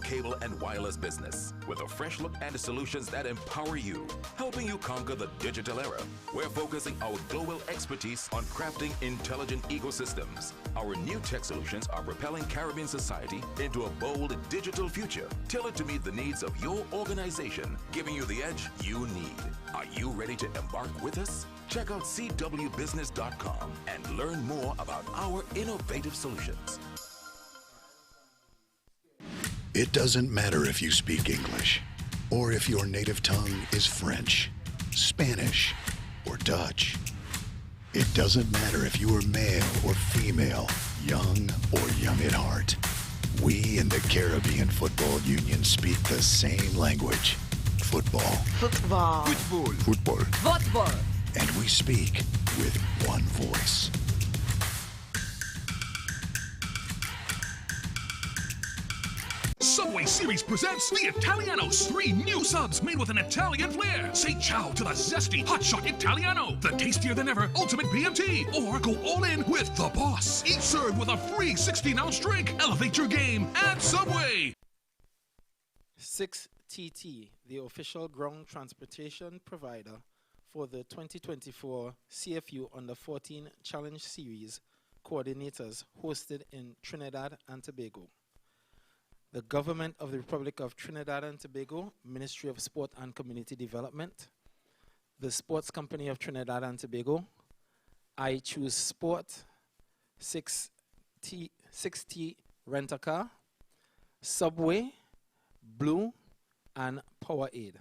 cable and wireless business with a fresh look and solutions that empower you, helping you conquer the digital era. We're focusing our global expertise on crafting intelligent ecosystems. Our new tech solutions are propelling Caribbean society into a bold digital future, tailored to meet the needs of your organization, giving you the edge you need. Are you ready to embark with us? Check out cwbusiness.com and learn more about our innovative solutions. It doesn't matter if you speak English or if your native tongue is French, Spanish, or Dutch. It doesn't matter if you are male or female, young or young at heart. We in the Caribbean Football Union speak the same language. Football. Football. Football. Football. Football. And we speak with one voice. Subway Series presents the Italianos. 3 new subs made with an Italian flair. Say ciao to the zesty hotshot Italiano, the tastier than ever ultimate BMT, or go all in with the boss. Each served with a free 16-ounce drink. Elevate your game at Subway. 6TT, the official ground transportation provider for the 2024 CFU Under 14 Challenge Series coordinators hosted in Trinidad and Tobago. The Government of the Republic of Trinidad and Tobago, Ministry of Sport and Community Development, the Sports Company of Trinidad and Tobago, I Choose Sport, 6T Rent-A-Car, Subway, Blue, and PowerAid.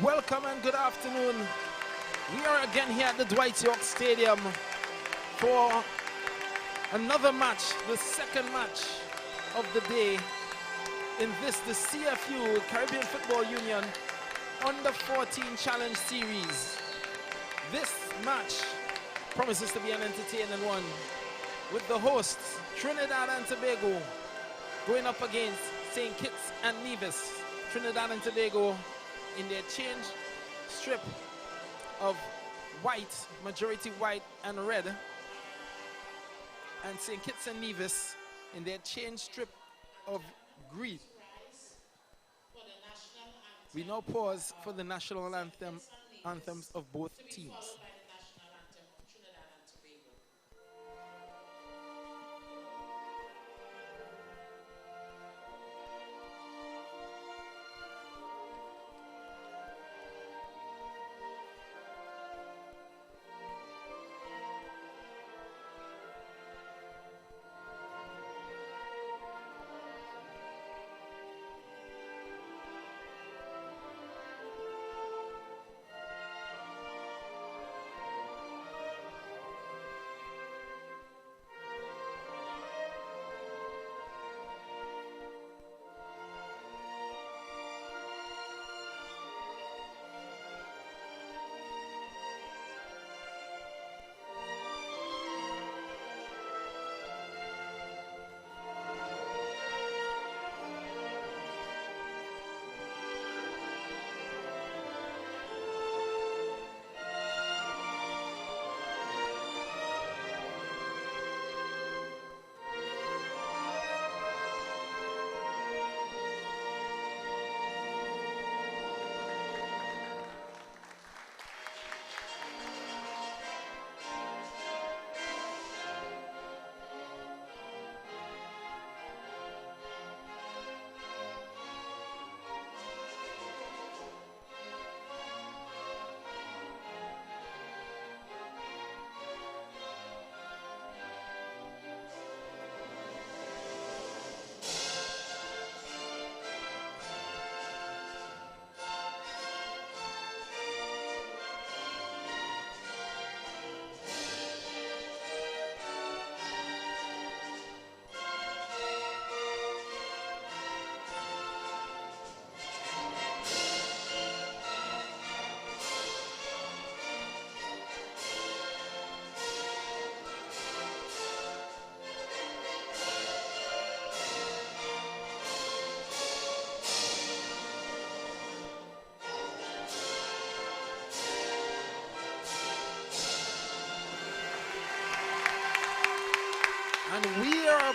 Welcome and good afternoon. We are again here at the Dwight York Stadium for another match, the second match of the day in this, the CFU, Caribbean Football Union Under 14 Challenge Series. This match promises to be an entertaining one with the hosts, Trinidad and Tobago, going up against St. Kitts and Nevis. Trinidad and Tobago in their change strip of white, majority white and red, and St. Kitts and Nevis in their change strip of green. We now pause for the national anthems of both teams.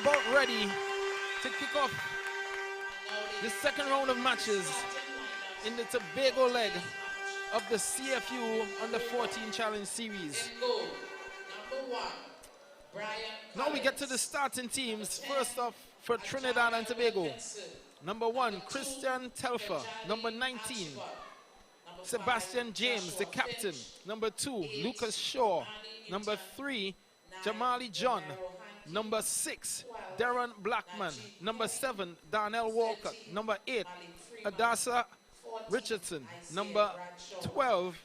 about ready to kick off the second round of matches in the Tobago leg of the CFU Under 14 Challenge Series. Now we get to the starting teams. First off, for Trinidad and Tobago, number 1, Christian Telfer. Number 19, Sebastian James, the captain. Number 2, Lucas Shaw. Number 3, Jamali John. Number 6, Darren Blackman. Number 7, Darnell Walcott. Number 8, Adasa Richardson. Number 12,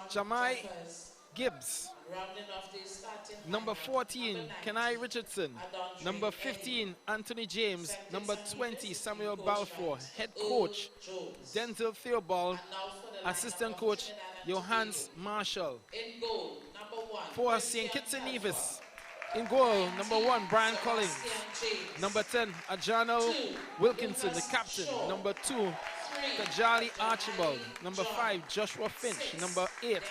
Jamai Gibbs. Number 14, Kenai Richardson. Number 15, Anthony James. Number 20, Samuel Balfour. Head coach, Denzel Theobald. Assistant coach, Johannes Marshall. For St. Kitts and Nevis, in goal, number 1, Brian Collins. Number 10, Ajano Wilkinson, the captain. Number 2, Kajali Archibald. Number 5, Joshua Finch. Number 8,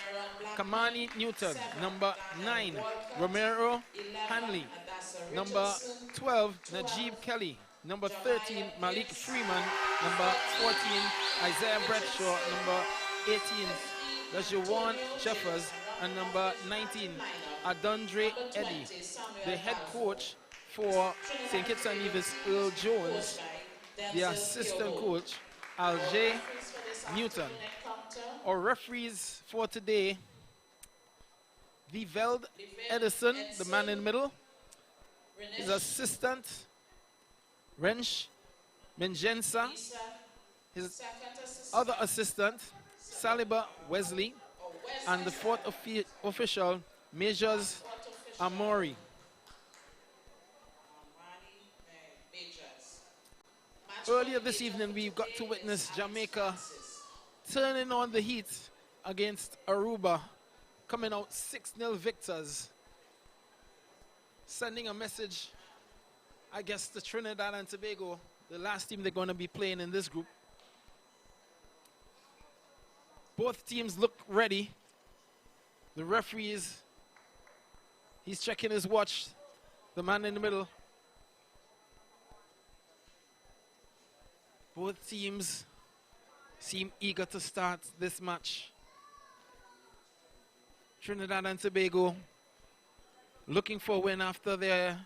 Kamani Newton. Number 9, Romero Hanley. Number 12, Najib Kelly. Number 13, Malik Freeman. Number 14, Isaiah Bradshaw. Number 18, Lajuan Jeffers. And number 19, Adondre Eddy. The head coach for St. Kitts and Nevis, Earl Jones. The assistant coach, Alger Newton. Our referees for today, Viveld Edison, the man in the middle. His assistant, Rensh Menjensa. His other assistant, Saliba Wesley. And the fourth official, Majors Amori. Earlier this evening, we got to witness Jamaica turning on the heat against Aruba, coming out 6-0 victors, sending a message, I guess, to Trinidad and Tobago, the last team they're going to be playing in this group. Both teams look ready. The referees, he's checking his watch, the man in the middle. Both teams seem eager to start this match. Trinidad and Tobago looking for a win after their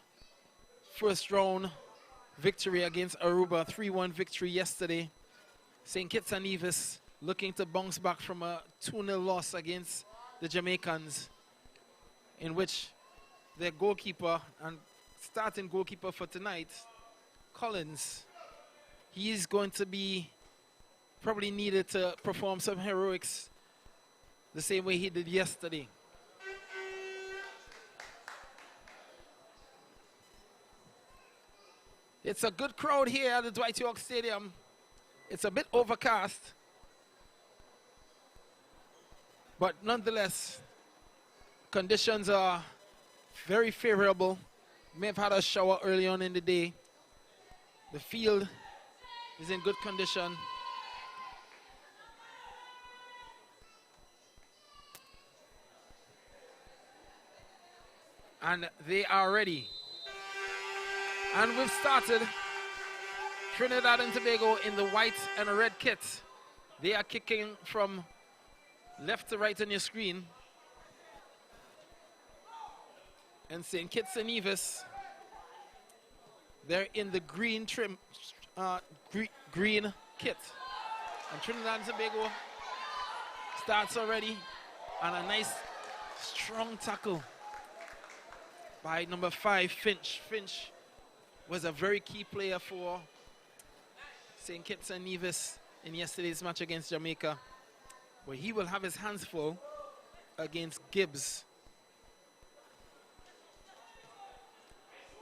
first round victory against Aruba, 3-1 victory yesterday. St. Kitts and Nevis looking to bounce back from a 2-0 loss against the Jamaicans, in which their goalkeeper and starting goalkeeper for tonight, Collins, he is going to be probably needed to perform some heroics the same way he did yesterday. It's a good crowd here at the Dwight York Stadium. It's a bit overcast, but nonetheless, conditions are very favorable. May have had a shower early on in the day. The field is in good condition. And they are ready. And we've started. Trinidad and Tobago in the white and red kit. They are kicking from left to right on your screen. And St. Kitts and Nevis, they're in the green trim, green kit. And Trinidad and Tobago starts already, and a nice strong tackle by number 5, Finch. Finch was a very key player for St. Kitts and Nevis in yesterday's match against Jamaica, where he will have his hands full against Gibbs.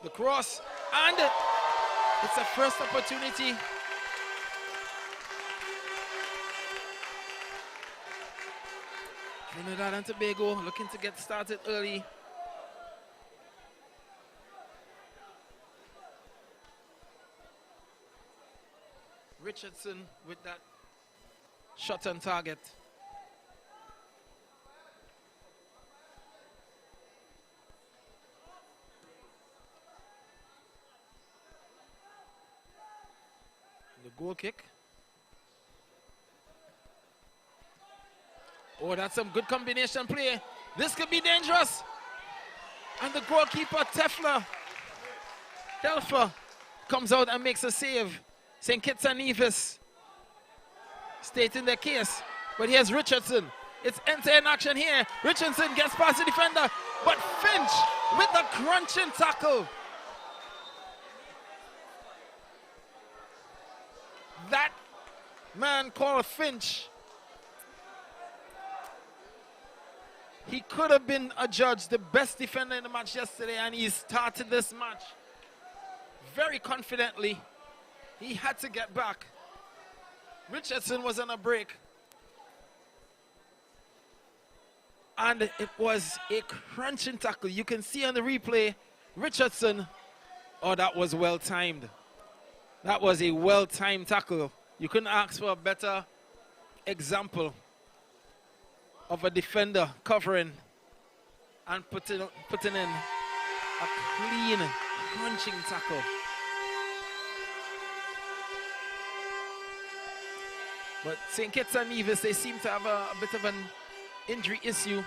The cross, and it's a first opportunity. Trinidad and Tobago looking to get started early. Richardson with that shot on target. The goal kick. Oh, that's some good combination play. This could be dangerous. And the goalkeeper, Telfer, comes out and makes a save. St. Kitts and Nevis stating their case. But here's Richardson. It's end-to-end action here. Richardson gets past the defender. But Finch with the crunching tackle. That man called Finch, he could have been adjudged the best defender in the match yesterday, and he started this match very confidently. He had to get back. Richardson was on a break. And it was a crunching tackle. You can see on the replay, Richardson, oh, that was well-timed. That was a well-timed tackle. You couldn't ask for a better example of a defender covering and putting in a clean, crunching tackle. But St. Kitts and Nevis, they seem to have a bit of an injury issue.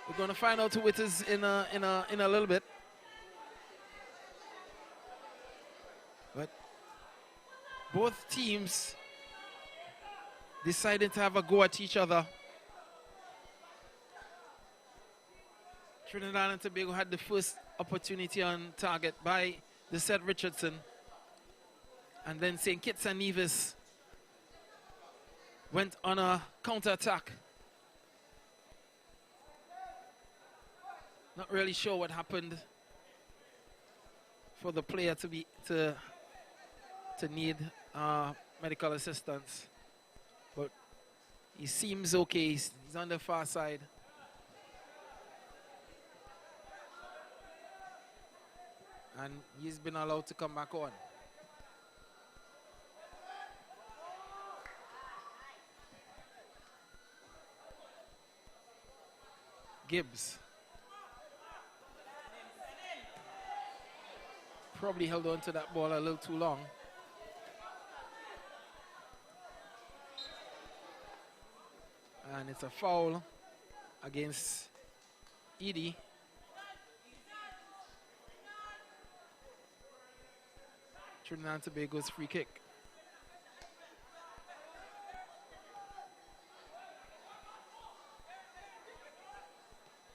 We're going to find out who it is in a little bit. But both teams decided to have a go at each other. Trinidad and Tobago had the first opportunity on target by the said Richardson. And then St. Kitts and Nevis went on a counter-attack. Not really sure what happened for the player to need medical assistance. But he seems okay. He's on the far side. And he's been allowed to come back on. Gibbs probably held on to that ball a little too long. And it's a foul against Edie. Trinidad and Tobago's free kick.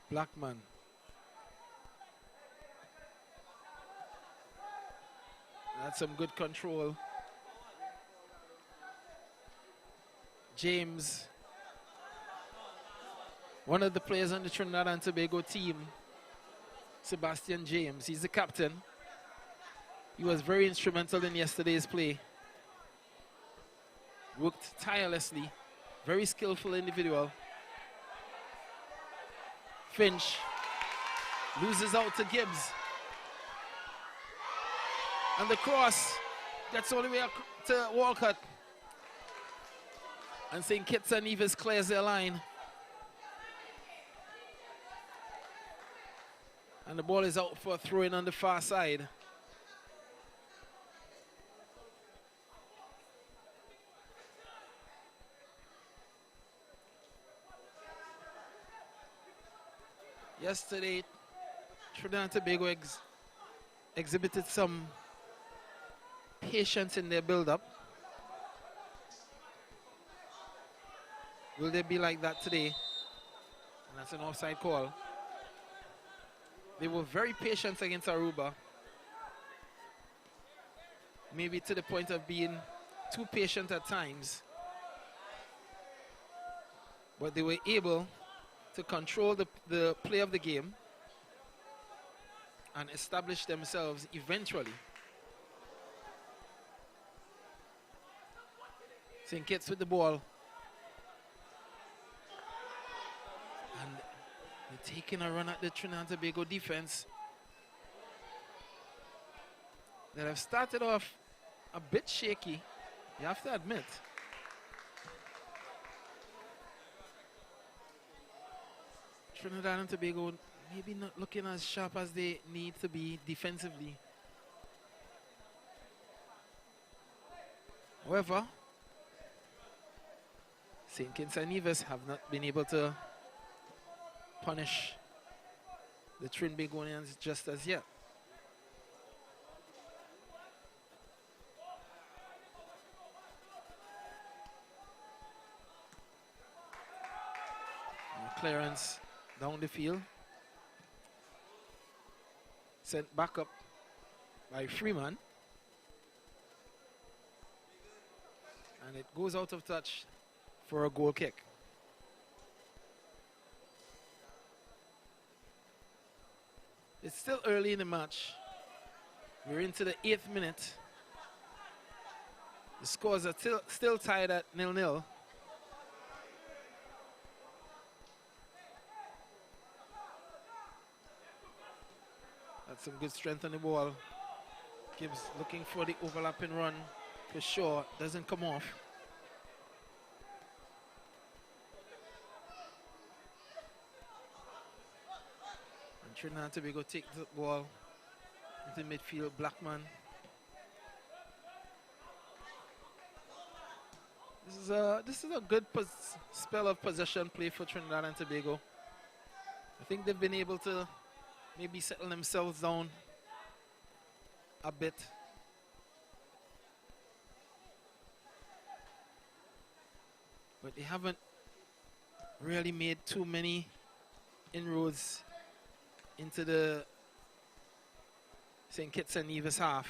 Blackman. That's some good control. James, one of the players on the Trinidad and Tobago team, Sebastian James, he's the captain. He was very instrumental in yesterday's play. Worked tirelessly, very skillful individual. Finch loses out to Gibbs. And the cross gets all the way to Walcott. And St. Kitts and Nevis clears their line. And the ball is out for a throw-in on the far side. Yesterday, Trinidad and Tobago exhibited some patience in their build-up. Will they be like that today? And that's an offside call. They were very patient against Aruba. Maybe to the point of being too patient at times. But they were able to control the play of the game and establish themselves eventually. St. Kitts with the ball. And they're taking a run at the Trinidad and Tobago defense that have started off a bit shaky, you have to admit. Trinidad and Tobago maybe not looking as sharp as they need to be defensively. However, St. Kitts and Nevis have not been able to punish the Trinbagonians just as yet. And clearance down the field. Sent back up by Freeman. And it goes out of touch for a goal kick. It's still early in the match. We're into the 8th minute. The scores are still tied at 0-0. That's some good strength on the ball. Gibbs looking for the overlapping run for sure. Doesn't come off. And Trinidad Tobago take the ball into midfield. Blackman. This is a good spell of possession play for Trinidad and Tobago. I think they've been able to maybe settle themselves down a bit. But they haven't really made too many inroads into the St. Kitts and Nevis half.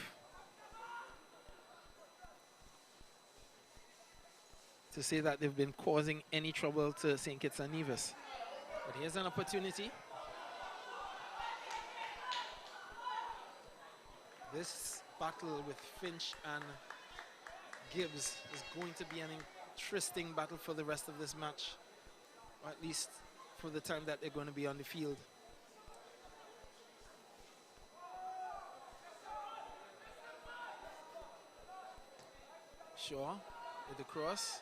To say that they've been causing any trouble to St. Kitts and Nevis. But here's an opportunity. This battle with Finch and Gibbs is going to be an interesting battle for the rest of this match, or at least for the time that they're going to be on the field. Shaw with the cross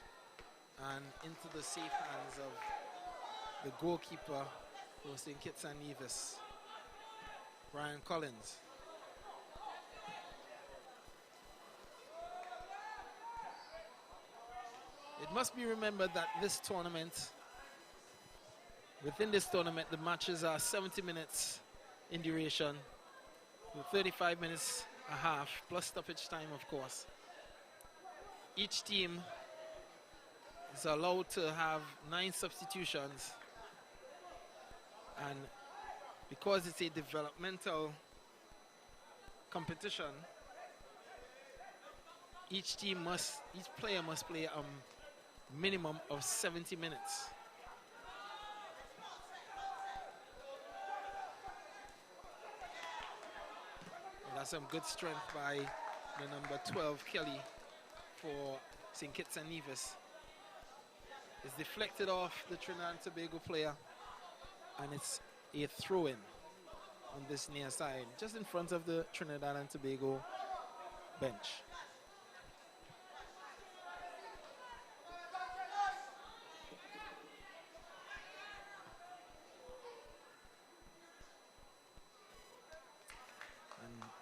and into the safe hands of the goalkeeper for St. Kitts and Nevis, Brian Collins. It must be remembered that this tournament, within this tournament, the matches are 70 minutes in duration, with 35 minutes a half, plus stoppage time, of course. Each team is allowed to have 9 substitutions, and because it's a developmental competition, each player must play a minimum of 70 minutes. And that's some good strength by the number 12, Kelly, for St. Kitts and Nevis. It's deflected off the Trinidad and Tobago player, and it's a throw-in on this near side, just in front of the Trinidad and Tobago bench.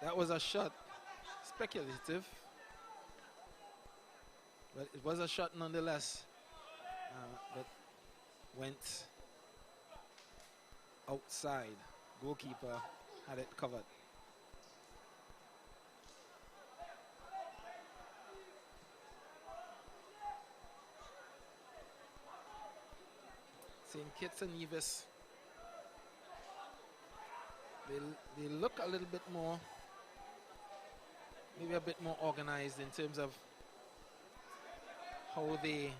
That was a shot, speculative, but it was a shot nonetheless, that went outside. Goalkeeper had it covered. St. Kitts and Nevis, they look a little bit more, maybe a bit more organized in terms of how they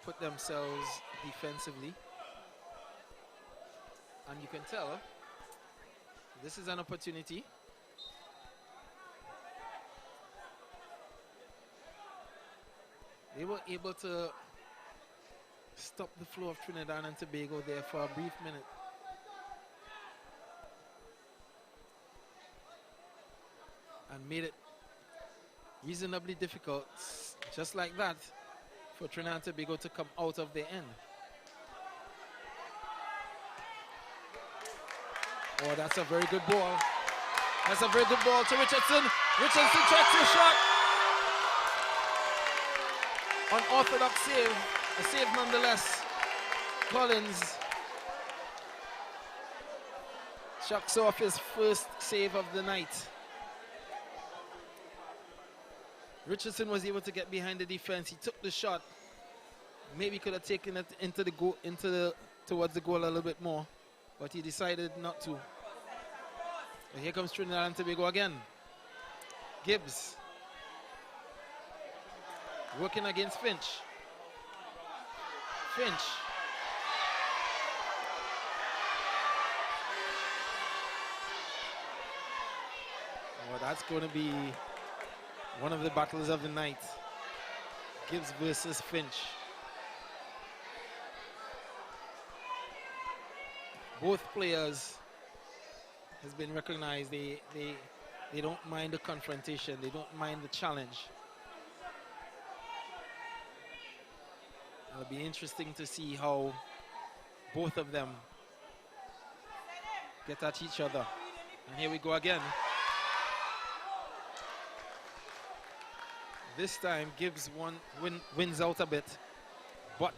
put themselves defensively. And you can tell this is an opportunity. They were able to stop the flow of Trinidad and Tobago there for a brief minute. And made it reasonably difficult, just like that, for Trinidad and Tobago to come out of their end. Oh, that's a very good ball. That's a very good ball to Richardson. Richardson tracks the shot. Unorthodox save, a save nonetheless. Collins chucks off his first save of the night. Richardson was able to get behind the defense. He took the shot. Maybe could have taken it into the goal, towards the goal a little bit more, but he decided not to. But here comes Trinidad and Tobago again. Gibbs working against Finch. Finch. Oh, that's going to be one of the battles of the night. Gibbs versus Finch. Both players has been recognized. They don't mind the confrontation. They don't mind the challenge. It'll be interesting to see how both of them get at each other. And here we go again. This time Gibbs wins out a bit, but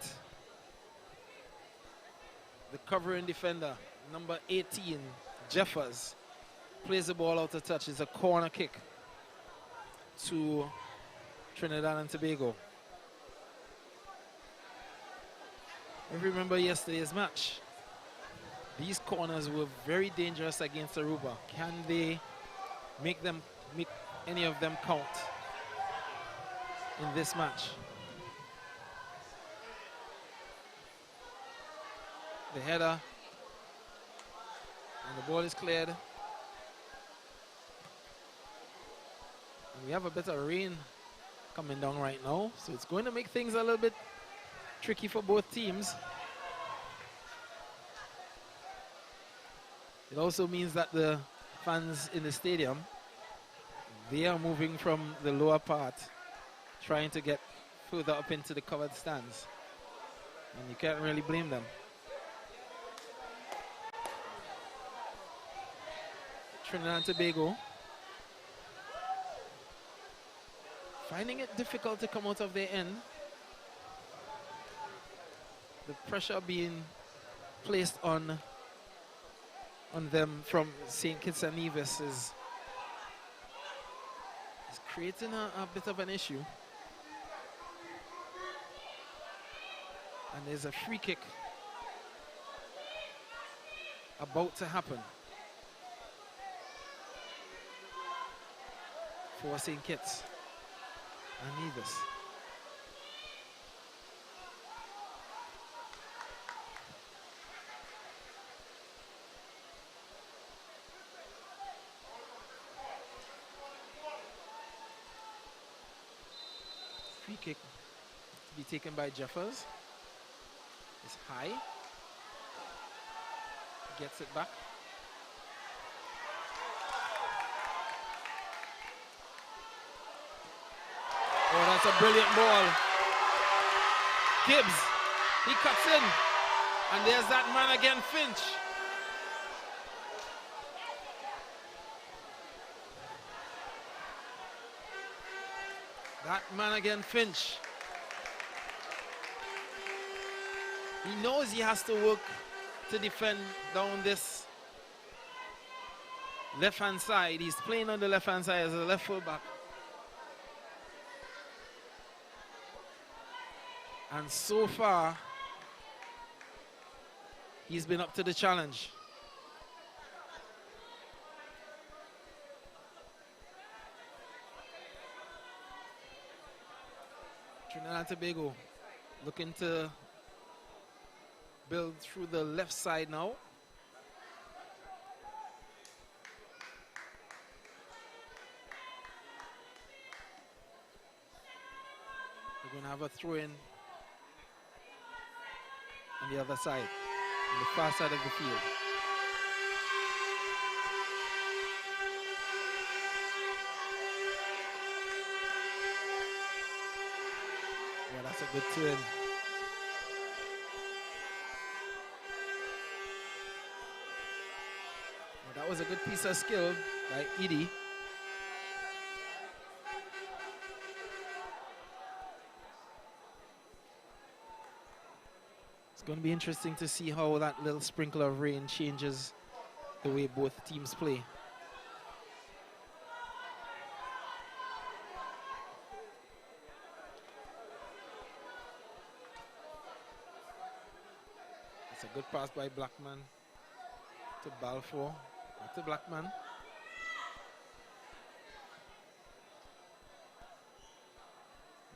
the covering defender, number 18, Jeffers, plays the ball out of touch. It's a corner kick to Trinidad and Tobago. If you remember yesterday's match, these corners were very dangerous against Aruba. Can they make any of them count in this match? The header, and the ball is cleared. And we have a bit of rain coming down right now, so it's going to make things a little bit tricky for both teams. It also means that the fans in the stadium, they are moving from the lower part, trying to get further up into the covered stands. And you can't really blame them. Trinidad and Tobago finding it difficult to come out of their end. The pressure being placed on them from St. Kitts and Nevis is creating a bit of an issue. And there's a free kick about to happen for St. Kitts and Nevis. Free kick to be taken by Jeffers. It's high. Gets it back. Oh, that's a brilliant ball. Gibbs, he cuts in. And there's that man again, Finch. That man again, Finch. He knows he has to work to defend down this left-hand side. He's playing on the left-hand side as a left fullback. And so far, he's been up to the challenge. Trinidad and Tobago looking to build through the left side now. We're going to have a throw-in on the other side, on the far side of the field. Yeah, that's a good turn. Well, that was a good piece of skill by Edie. going to be interesting to see how that little sprinkle of rain changes the way both teams play. It's a good pass by Blackman to Balfour. Back to Blackman.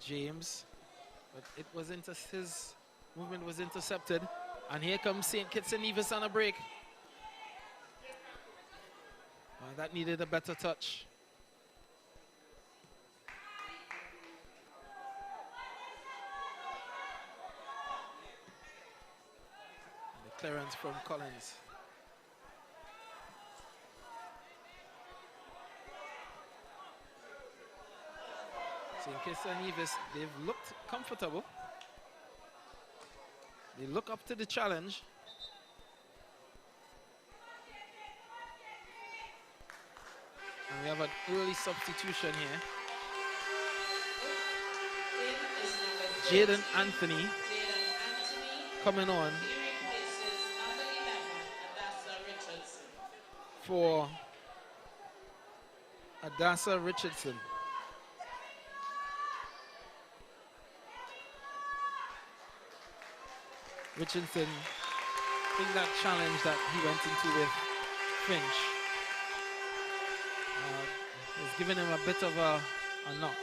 James, but it was his movement was intercepted, and here comes St. Kitts and Nevis on a break. That needed a better touch. And the clearance from Collins. St. Kitts and Nevis, they've looked comfortable. They look up to the challenge. And we have an early substitution here. Jaden Anthony coming on for Adassa Richardson. Richardson, I think that challenge that he went into with Finch has given him a bit of a knock.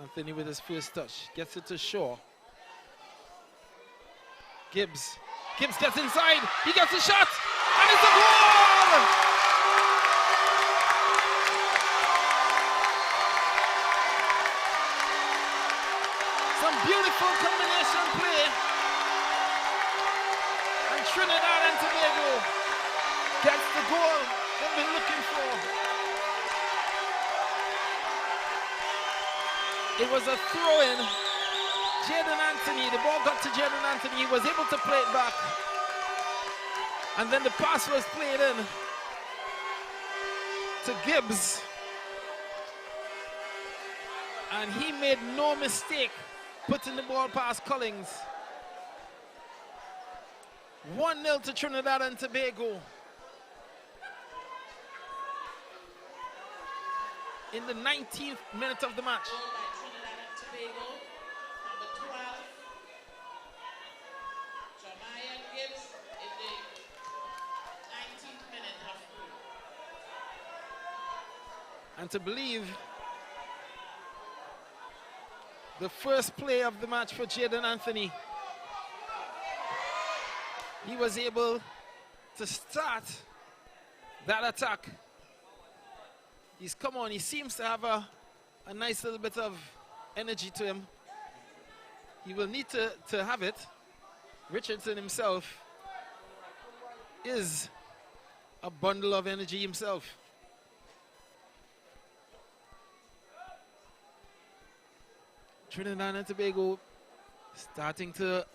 Anthony with his first touch, gets it to Shaw. Gibbs gets inside, he gets a shot, and it's a goal! Beautiful combination play, and Trinidad and Tobago gets the goal they've been looking for. It was a throw-in. Jaden Anthony, the ball got to Jaden Anthony, he was able to play it back, and then the pass was played in to Gibbs, and he made no mistake putting the ball past Collins. 1-0 to Trinidad and Tobago. In the 19th minute of the match. Trinidad and Tobago, number 12, Jeremiah Gibbs, in the 19th minute of play. And to believe the first play of the match for Jaden Anthony, he was able to start that attack. He's come on, he seems to have a nice little bit of energy to him. He will need to have it. Richardson himself is a bundle of energy himself. Trinidad and Tobago starting to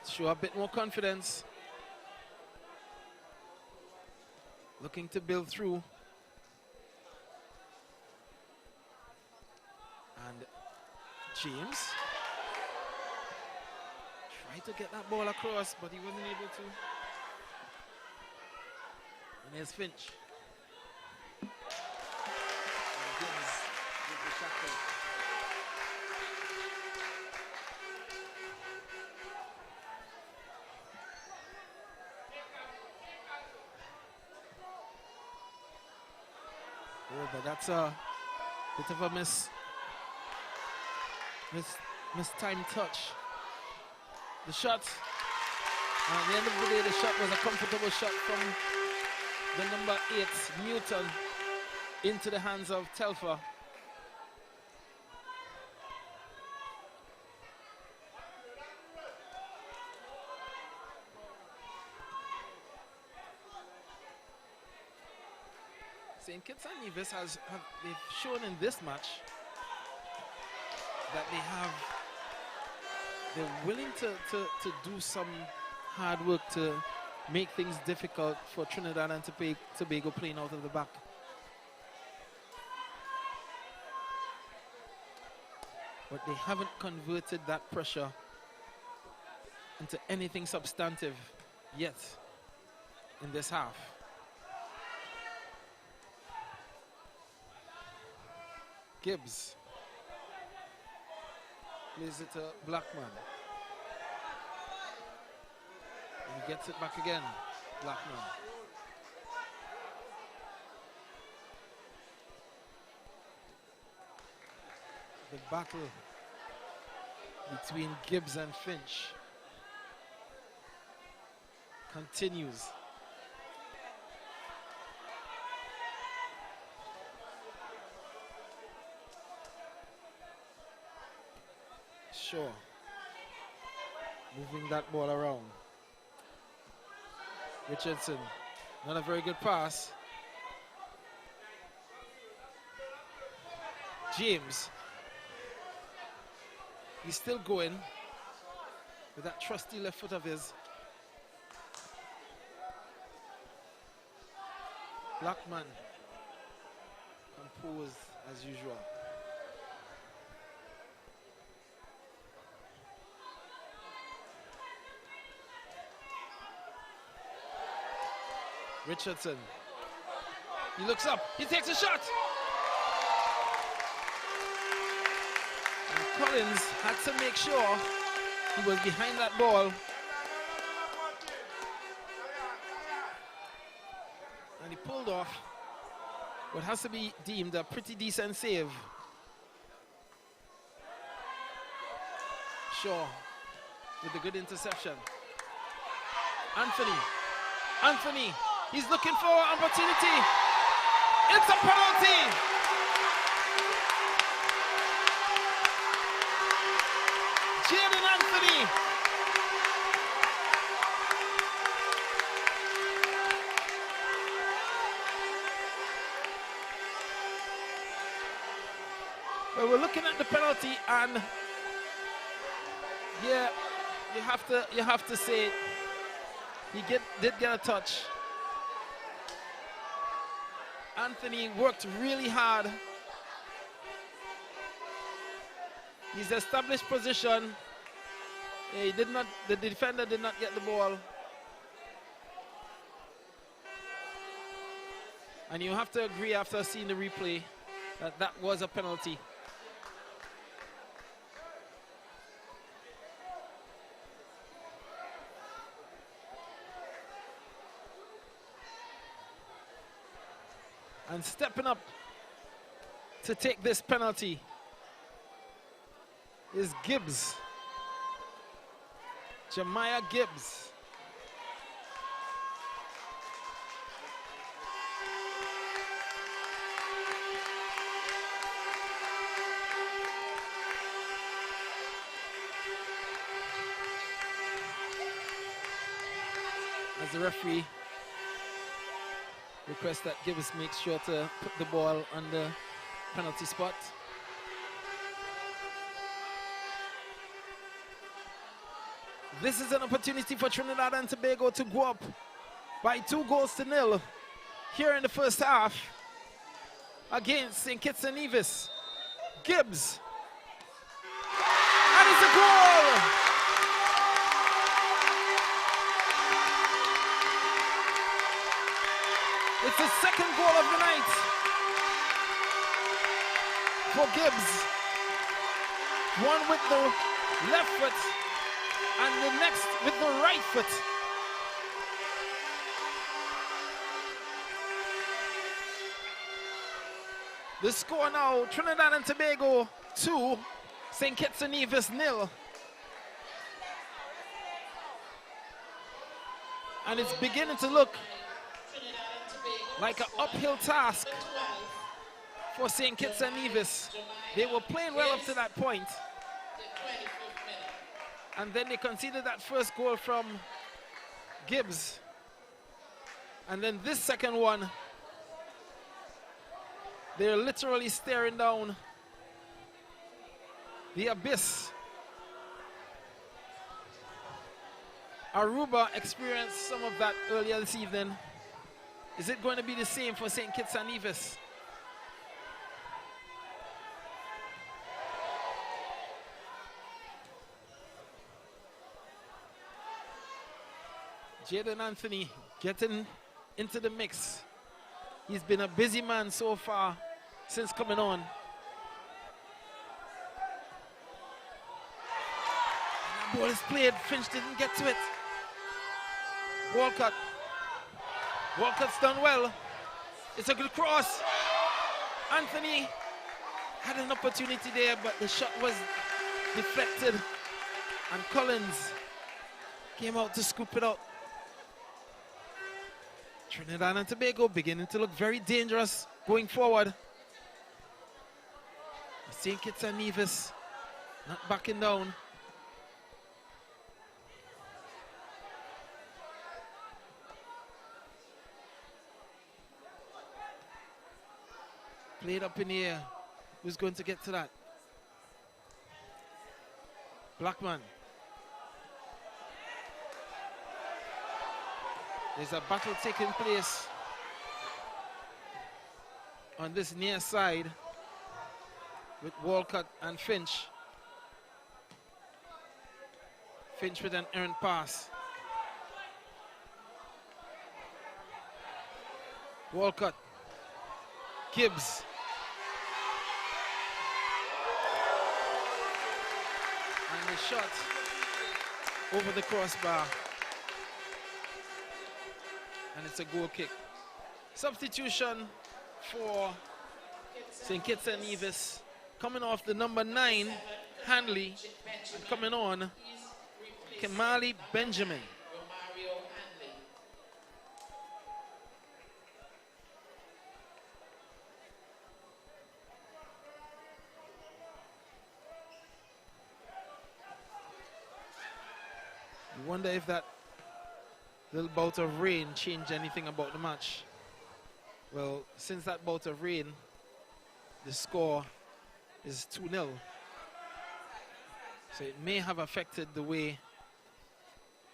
show a bit more confidence. Looking to build through. And James tried to get that ball across, but he wasn't able to. And there's Finch. And Gibbs with the shot. Oh, but that's a bit of a mistimed touch. The shot, at the end of the day, the shot was a comfortable shot from the number 8, Newton, into the hands of Telfer. St. Kitts and Nevis they've shown in this match that they're willing to do some hard work to make things difficult for Trinidad and Tobago playing out of the back. but they haven't converted that pressure into anything substantive yet in this half. Gibbs plays it to Blackman. And he gets it back again, Blackman. The battle between Gibbs and Finch continues. Sure. Moving that ball around. Richardson, not a very good pass. James. He's still going with that trusty left foot of his. Blackman, composed as usual. Richardson, he looks up, he takes a shot! And Collins had to make sure he was behind that ball. And he pulled off what has to be deemed a pretty decent save. Shaw with a good interception. Anthony, he's looking for an opportunity. It's a penalty. Jaden Anthony. Well, we're looking at the penalty, and yeah, you have to say he did get a touch. Anthony worked really hard. He's established position. The defender did not get the ball. And you have to agree after seeing the replay that that was a penalty. And stepping up to take this penalty is Gibbs. Jemiah Gibbs. As the referee request that Gibbs makes sure to put the ball on the penalty spot. This is an opportunity for Trinidad and Tobago to go up by 2-0 here in the first half against St. Kitts and Nevis. Gibbs. And it's a goal! It's the second goal of the night for Gibbs. One with the left foot and the next with the right foot. The score now, Trinidad and Tobago 2, St. Kitts and Nevis 0. And it's beginning to look like an uphill task for St. Kitts and Nevis. They were playing well up to that point. And then they conceded that first goal from Gibbs. And then this second one, they're literally staring down the abyss. Aruba experienced some of that earlier this evening. Is it going to be the same for St. Kitts and Nevis? Jaden Anthony getting into the mix. He's been a busy man so far since coming on. And the ball is played. Finch didn't get to it. Walcott. Walcott's done well. It's a good cross. Anthony had an opportunity there, but the shot was deflected. And Collins came out to scoop it out. Trinidad and Tobago beginning to look very dangerous going forward. St. Kitts and Nevis not backing down. Played up in the air. Who's going to get to that? Blackman. There's a battle taking place on this near side with Walcott and Finch. Finch with an errant pass. Walcott. Gibbs. And the shot over the crossbar. And it's a goal kick. Substitution for St. Kitts and Nevis. Coming off the number 9, Hanley. And coming on, Kemali Benjamin. You wonder if that little bout of rain changed anything about the match. Well, since that bout of rain, the score is 2-0. So it may have affected the way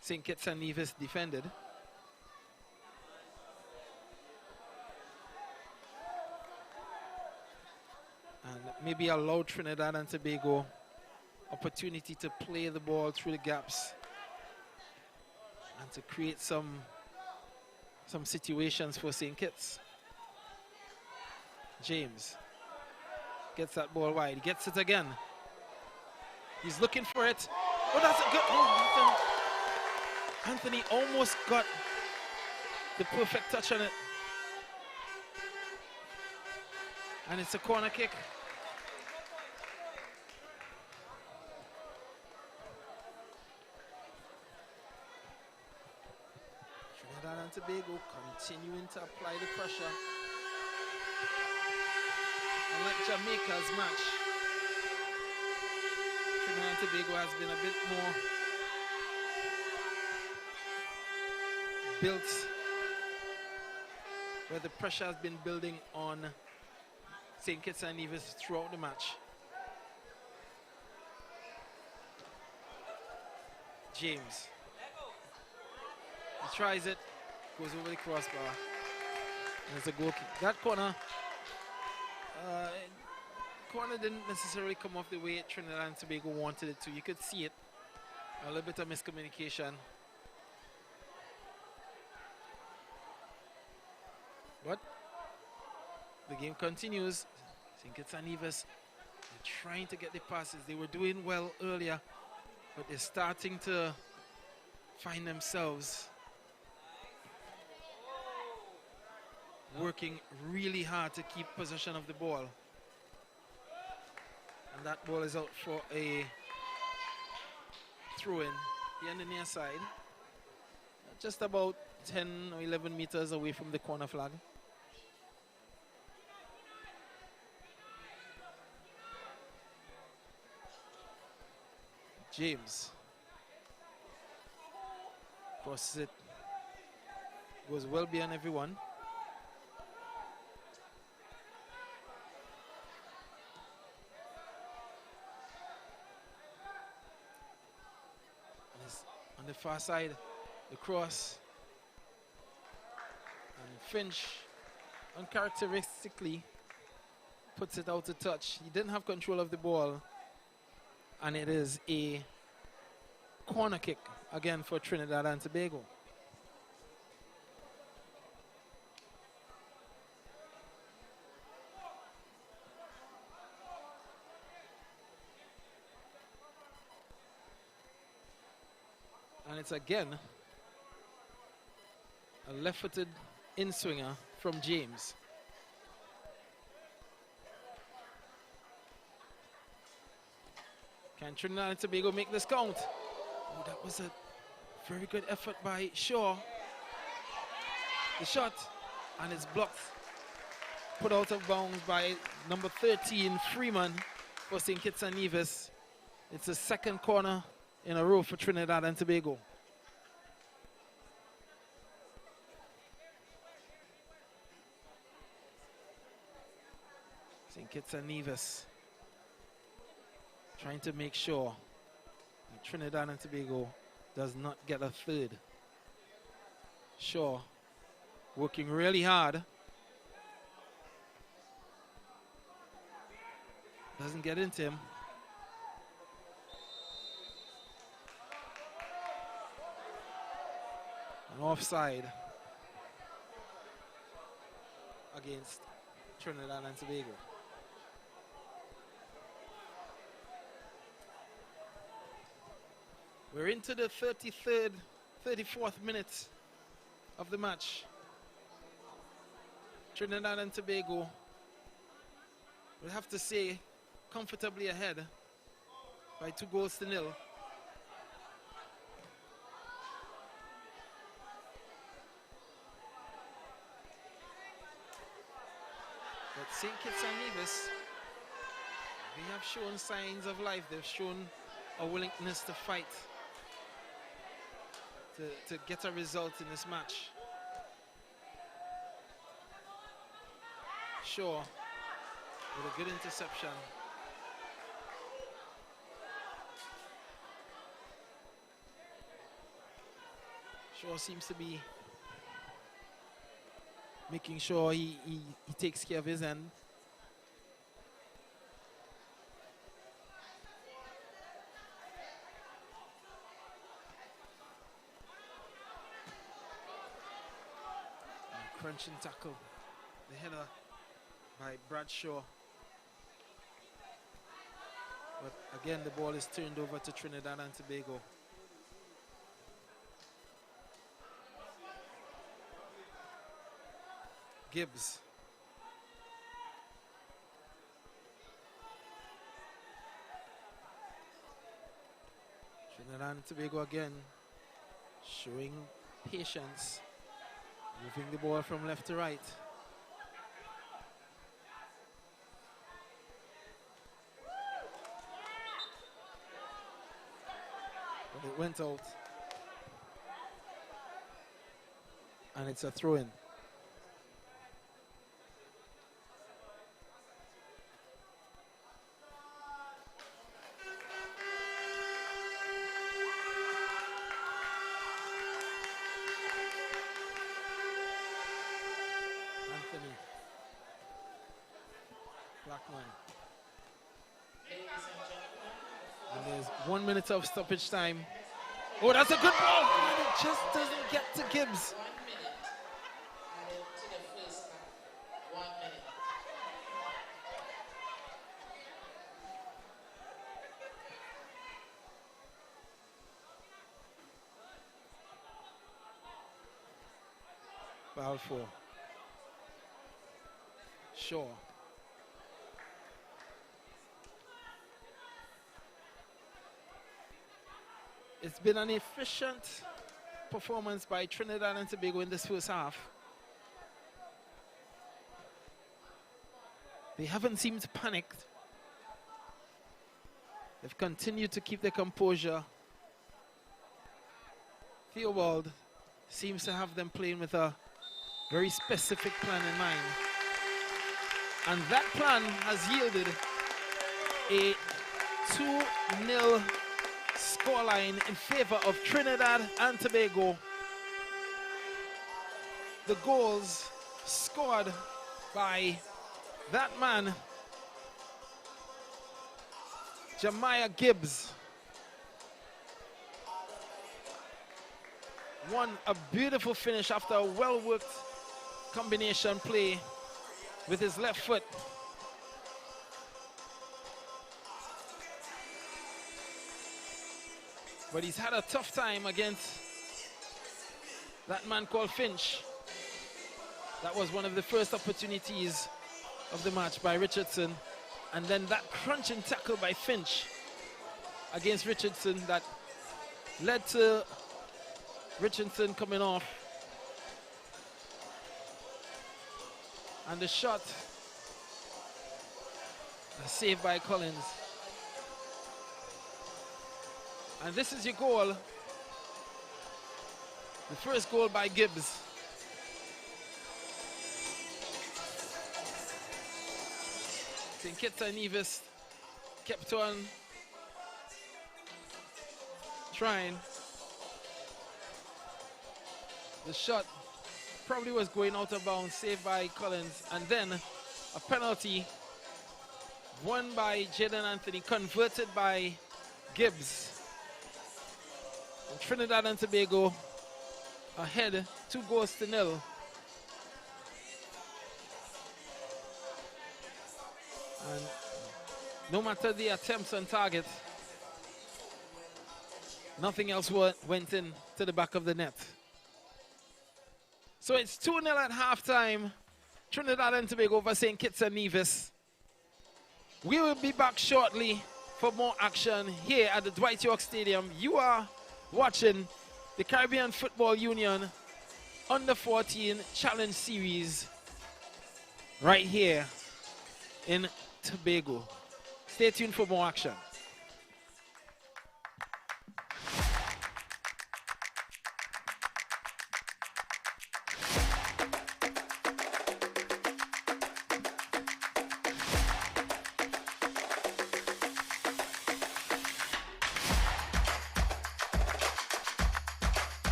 St. Kitts and Nevis defended. And maybe allowed Trinidad and Tobago opportunity to play the ball through the gaps and to create some situations for St. Kitts. James gets that ball wide. He gets it again. He's looking for it. Oh, that's a good... Oh, Anthony almost got the perfect touch on it. And it's a corner kick. Trinidad and Tobago continuing to apply the pressure. Unlike Jamaica's match, Trinidad and Tobago has been a bit more built, where the pressure has been building on St. Kitts and Nevis throughout the match. James. He tries it, goes over the crossbar, and it's a goal kick. That corner didn't necessarily come off the way Trinidad and Tobago wanted it to. You could see it, a little bit of miscommunication. But the game continues. St. Kitts and Nevis, they're trying to get the passes. They were doing well earlier, but they're starting to find themselves working really hard to keep possession of the ball. And that ball is out for a throw-in here on the near side. Just about 10 or 11 meters away from the corner flag. James crosses it, goes well beyond everyone. And it's on the far side, the cross. And Finch uncharacteristically puts it out of touch. He didn't have control of the ball. And it is a corner kick again for Trinidad and Tobago. And it's again a left-footed in-swinger from James. Can Trinidad and Tobago make this count? Oh, that was a very good effort by Shaw. The shot, and it's blocked. Put out of bounds by number 13, Freeman, for St. Kitts and Nevis. It's the second corner in a row for Trinidad and Tobago. St. Kitts and Nevis trying to make sure that Trinidad and Tobago does not get a third. Shaw working really hard. Doesn't get into him. An offside against Trinidad and Tobago. We're into the 34th minute of the match. Trinidad and Tobago, we'll have to say, comfortably ahead by 2-0. But St. Kitts and Nevis, they have shown signs of life. They've shown a willingness to fight to get a result in this match. Shaw with a good interception. Shaw seems to be making sure he takes care of his end. Crunching tackle, the header by Bradshaw. But again, the ball is turned over to Trinidad and Tobago. Gibbs. Trinidad and Tobago again showing patience. Moving the ball from left to right. But it went out. And it's a throw-in. And there's 1 minute of stoppage time. Oh, that's a good ball! And it just doesn't get to Gibbs. 1 minute added to the first half. 1 minute. Foul 4. Shaw. It's been an efficient performance by Trinidad and Tobago in this first half. They haven't seemed panicked. They've continued to keep their composure. Theobald seems to have them playing with a very specific plan in mind. And that plan has yielded a 2-0 scoreline in favor of Trinidad and Tobago. The goals scored by that man, Jemiah Gibbs. A beautiful finish after a well-worked combination play with his left foot. But he's had a tough time against that man called Finch. That was one of the first opportunities of the match by Richardson. And then that crunching tackle by Finch against Richardson that led to Richardson coming off. And the shot, saved by Collins. And this is your goal. The first goal by Gibbs. St. Kitts and Nevis kept on trying. The shot probably was going out of bounds, saved by Collins. And then a penalty won by Jaden Anthony, converted by Gibbs. And Trinidad and Tobago ahead 2-0. And no matter the attempts on target, nothing else went in to the back of the net. So it's 2-0 at halftime. Trinidad and Tobago over St. Kitts and Nevis. We will be back shortly for more action here at the Dwight York Stadium. You are watching the Caribbean Football Union Under-14 Challenge Series right here in Tobago. Stay tuned for more action.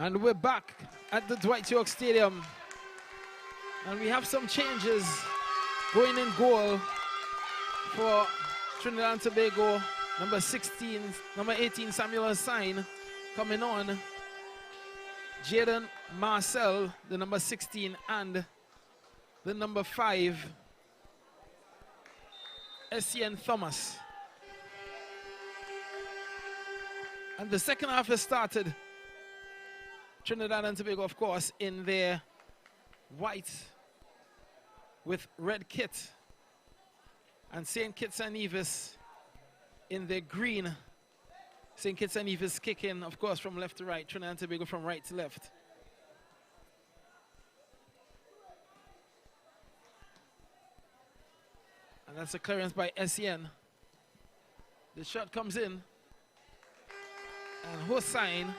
And we're back at the Dwight York Stadium. And we have some changes going in goal for Trinidad and Tobago. Number 18, Samuel Sign coming on. Jaden Marcel, the number 16, and the number 5, Essien Thomas. And the second half has started. Trinidad and Tobago, of course, in their white with red kit. And St. Kitts and Nevis in their green. St. Kitts and Nevis kicking, of course, from left to right. Trinidad and Tobago from right to left. And that's a clearance by Essien. The shot comes in. And Hossein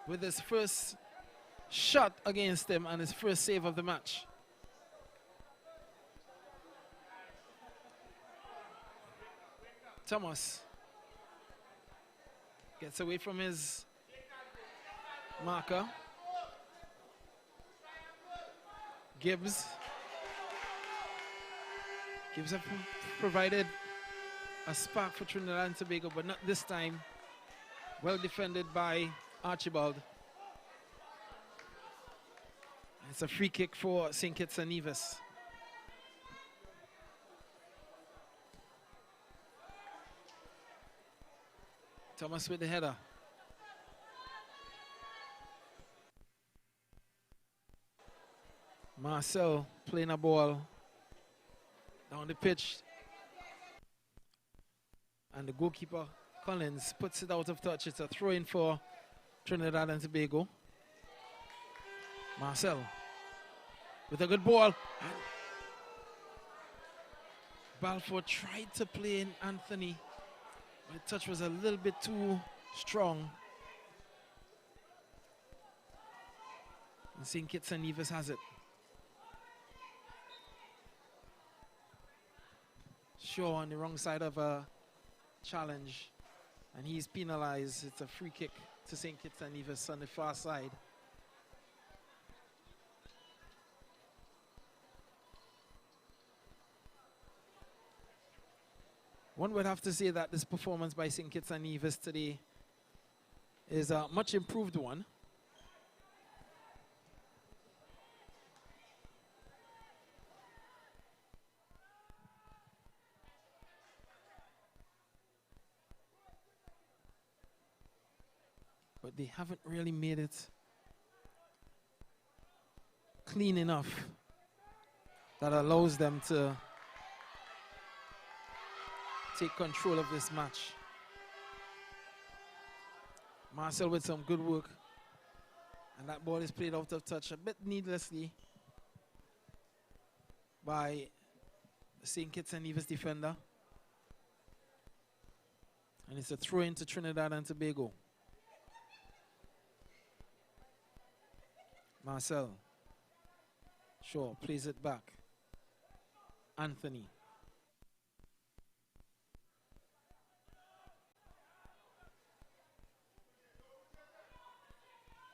with his first shot against him and his first save of the match. Thomas gets away from his marker. Gibbs have provided a spark for Trinidad and Tobago, but not this time. Well defended by Archibald. It's a free kick for St. Kitts and Nevis. Thomas with the header. Marcel playing a ball down the pitch. And the goalkeeper, Collins, puts it out of touch. It's a throw-in for Trinidad and Tobago. Marcel with a good ball. Balfour tried to play in Anthony. The touch was a little bit too strong. And St. Kitts and Nevis has it. Shaw on the wrong side of a challenge. And he's penalized. It's a free kick to St. Kitts and Nevis on the far side. One would have to say that this performance by St. Kitts and Nevis today is a much improved one. But they haven't really made it clean enough that allows them to take control of this match. Marcel with some good work. And that ball is played out of touch a bit needlessly by the St. Kitts and Nevis defender. And it's a throw into Trinidad and Tobago. Marcel. Shaw plays it back. Anthony.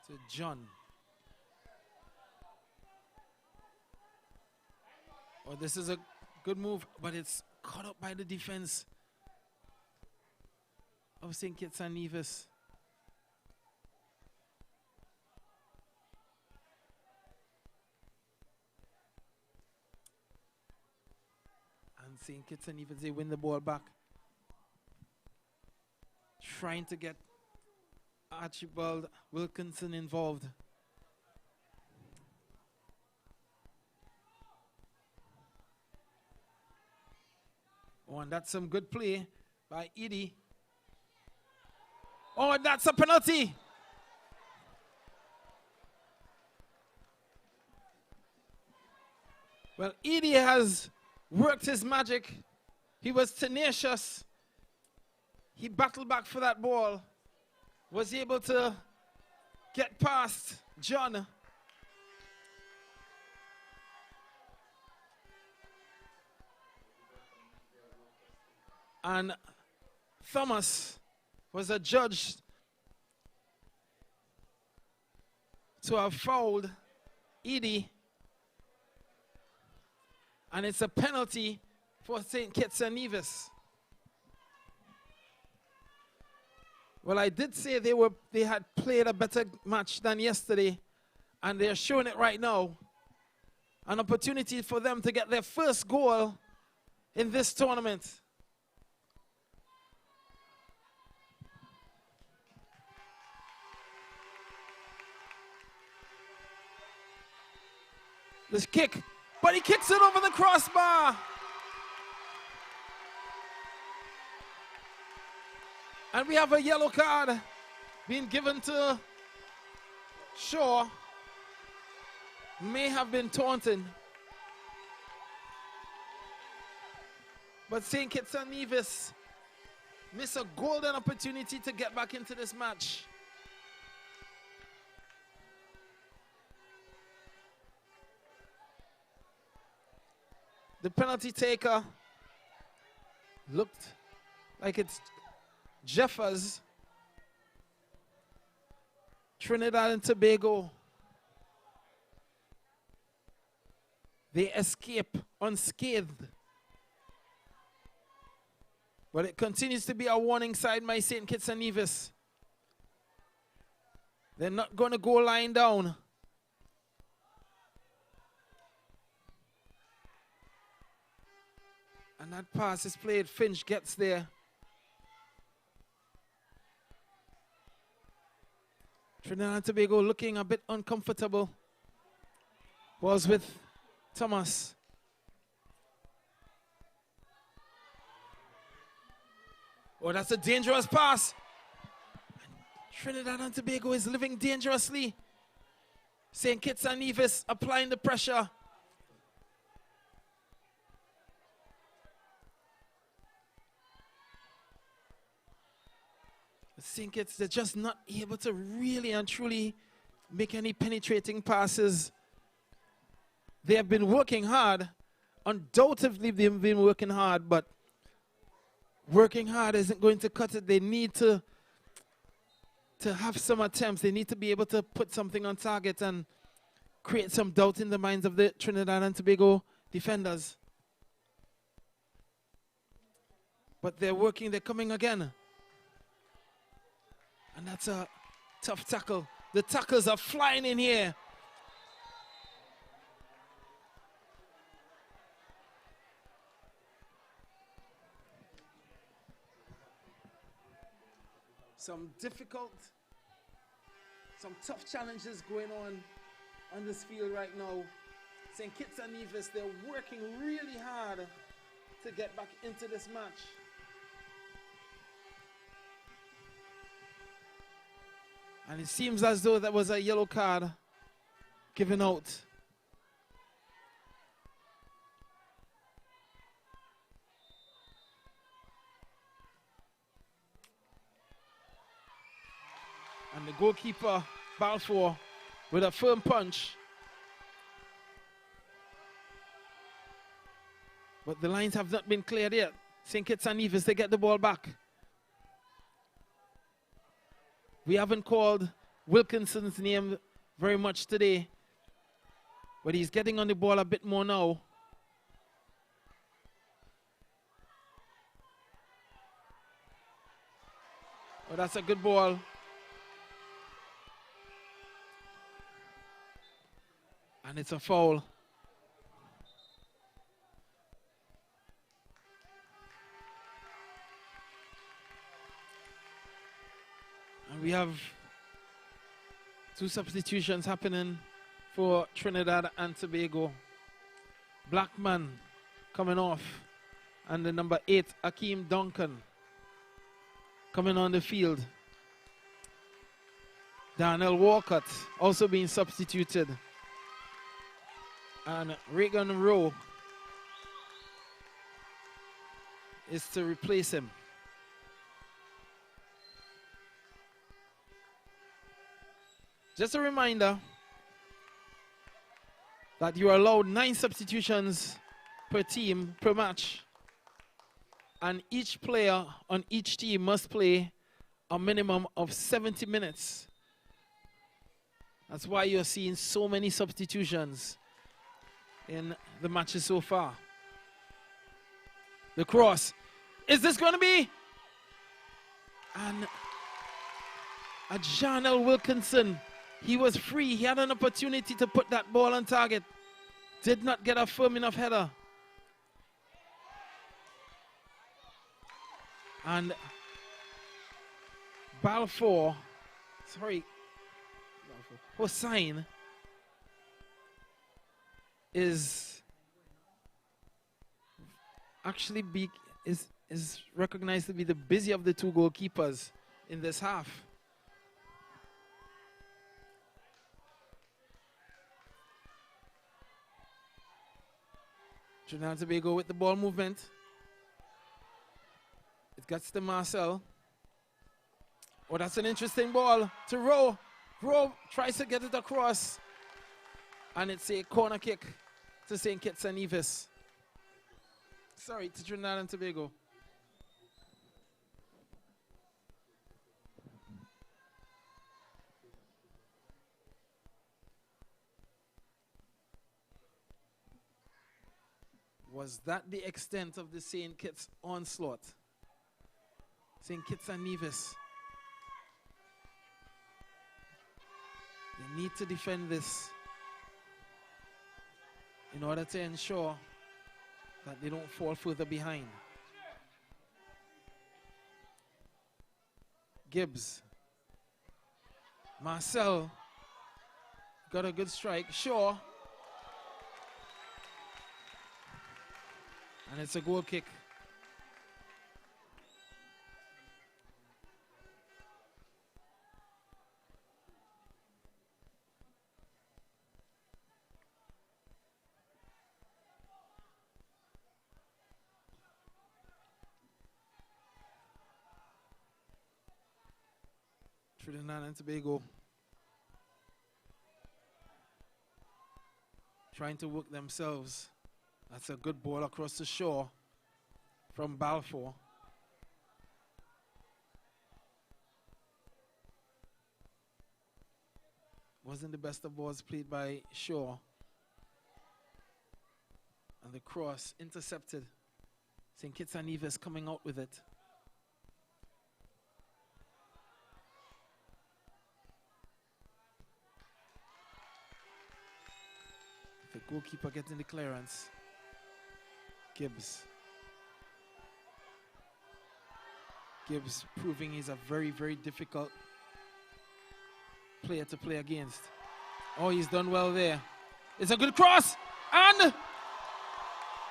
To John. Oh, this is a good move, but it's caught up by the defense of St. Kitts and Nevis. And St. Kitts and Nevis, they win the ball back. Trying to get Archibald Wilkinson involved. Oh, and that's some good play by Edie. Oh, and that's a penalty. Well, Edie has worked his magic. He was tenacious. He battled back for that ball. Was able to get past John. And Thomas was adjudged to have fouled Edie. And it's a penalty for St. Kitts and Nevis. Well, I did say they had played a better match than yesterday, and they're showing it right now. An opportunity for them to get their first goal in this tournament. This kick, but he kicks it over the crossbar. And we have a yellow card being given to Shaw. May have been taunting. But St. Kitts and Nevis miss a golden opportunity to get back into this match. The penalty taker looked like it's Jeffers, Trinidad and Tobago. They escape unscathed. But it continues to be a warning sign by St. Kitts and Nevis. They're not going to go lying down. And that pass is played. Finch gets there. Trinidad and Tobago looking a bit uncomfortable. Was with Thomas. Oh, that's a dangerous pass. Trinidad and Tobago is living dangerously. St. Kitts and Nevis applying the pressure. St. Kitts, they're just not able to really and truly make any penetrating passes. They have been working hard. Undoubtedly, they've been working hard, but working hard isn't going to cut it. They need to have some attempts. They need to be able to put something on target and create some doubt in the minds of the Trinidad and Tobago defenders. But they're working, they're coming again. And that's a tough tackle. The tackles are flying in here. Some tough challenges going on this field right now. St. Kitts and Nevis, they're working really hard to get back into this match. And it seems as though that was a yellow card given out. And the goalkeeper, Balfour, with a firm punch. But the lines have not been cleared yet. St. Kitts and Nevis, they get the ball back. We haven't called Wilkinson's name very much today, but he's getting on the ball a bit more now. Oh, that's a good ball. And it's a foul. And we have two substitutions happening for Trinidad and Tobago. Blackman coming off, and the number 8, Akeem Duncan, coming on the field. Darnell Walcott also being substituted. And Reagan Rowe is to replace him. Just a reminder that you are allowed 9 substitutions per team, per match. And each player on each team must play a minimum of 70 minutes. That's why you're seeing so many substitutions in the matches so far. The cross. Is this going to be? And Janel Wilkinson, he was free. He had an opportunity to put that ball on target. Did not get a firm enough header. And Hossein is actually is recognized to be the busy of the two goalkeepers in this half. Trinidad Tobago with the ball movement. It gets to Marcel. Oh, that's an interesting ball to Rowe. Rowe tries to get it across. And it's a corner kick to St. Kitts and Nevis. Sorry, to Trinidad and Tobago. Was that the extent of the St. Kitts onslaught? St. Kitts and Nevis. They need to defend this in order to ensure that they don't fall further behind. Gibbs. Marcel got a good strike. Shaw. And it's a goal kick. Trinidad and Tobago trying to work themselves. That's a good ball across the shore from Balfour. Wasn't the best of balls played by Shaw. And the cross intercepted. St. Kitts and Nevis coming out with it. The goalkeeper getting the clearance. Gibbs. Gibbs proving he's a very, very difficult player to play against. Oh, he's done well there. It's a good cross, and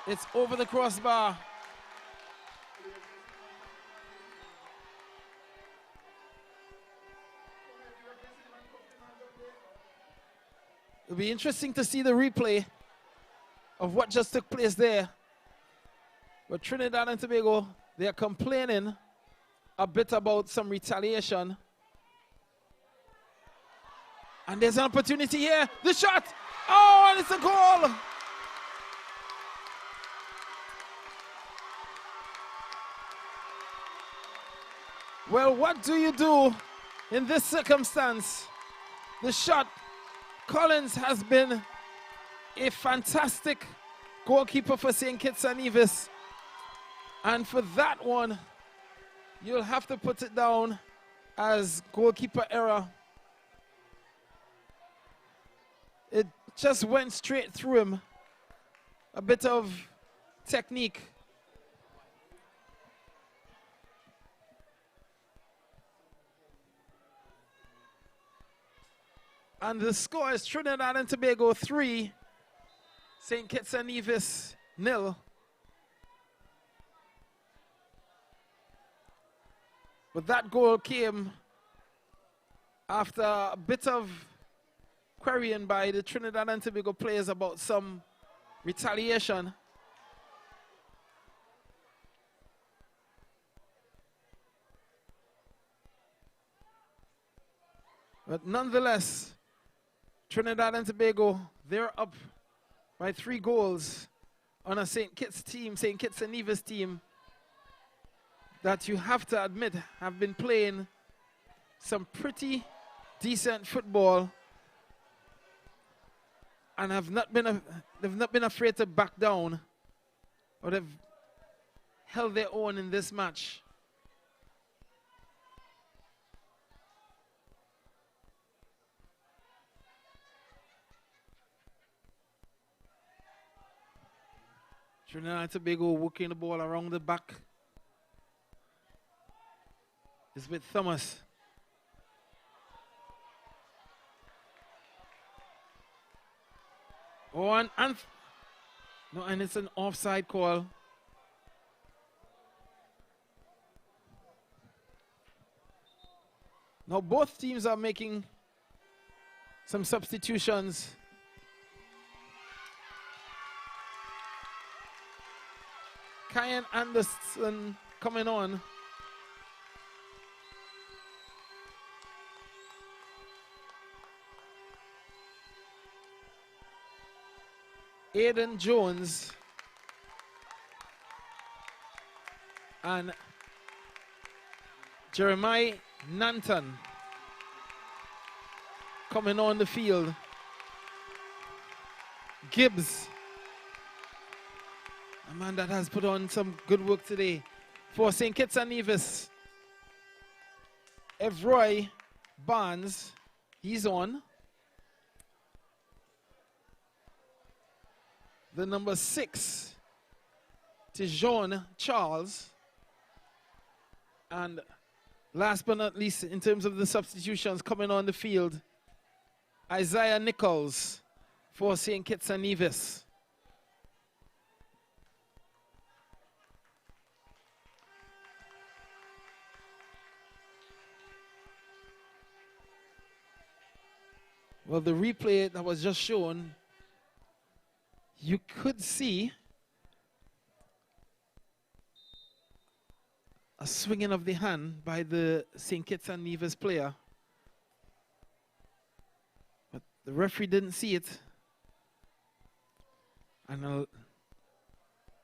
it's over the crossbar. It'll be interesting to see the replay of what just took place there. But Trinidad and Tobago, they are complaining a bit about some retaliation. And there's an opportunity here. The shot. Oh, and it's a goal. Well, what do you do in this circumstance? The shot. Collins has been a fantastic goalkeeper for St. Kitts and Nevis. And for that one, you'll have to put it down as goalkeeper error. It just went straight through him. A bit of technique. And the score is Trinidad and Tobago 3, St. Kitts and Nevis 0. But that goal came after a bit of querying by the Trinidad and Tobago players about some retaliation. But nonetheless, Trinidad and Tobago, they're up by 3 goals on a St. Kitts team, St. Kitts and Nevis team, that you have to admit have been playing some pretty decent football and they've not been afraid to back down, or they've held their own in this match. Trinidad and Tobago working the ball around the back. It's with Thomas. Oh, and it's an offside call. Now both teams are making some substitutions. Kyan Anderson coming on. Aiden Jones and Jeremiah Nanton coming on the field. Gibbs, a man that has put on some good work today for St. Kitts and Nevis. Evroy Barnes, he's on. The number 6, Tijon Charles. And last but not least, in terms of the substitutions coming on the field, Isaiah Nichols for St. Kitts and Nevis. Well, the replay that was just shown, you could see a swinging of the hand by the St. Kitts and Nevis player. But the referee didn't see it. And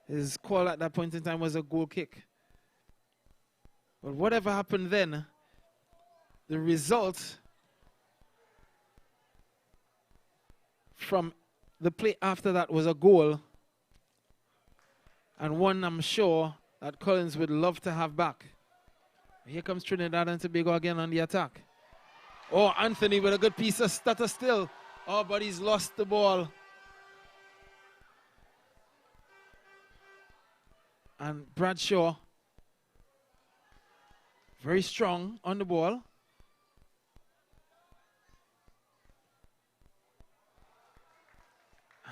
his call at that point in time was a goal kick. But whatever happened then, the result from the play after that was a goal, and one I'm sure that Collins would love to have back. Here comes Trinidad and Tobago again on the attack. Oh, Anthony with a good piece of stutter still. Oh, but he's lost the ball. And Bradshaw, very strong on the ball.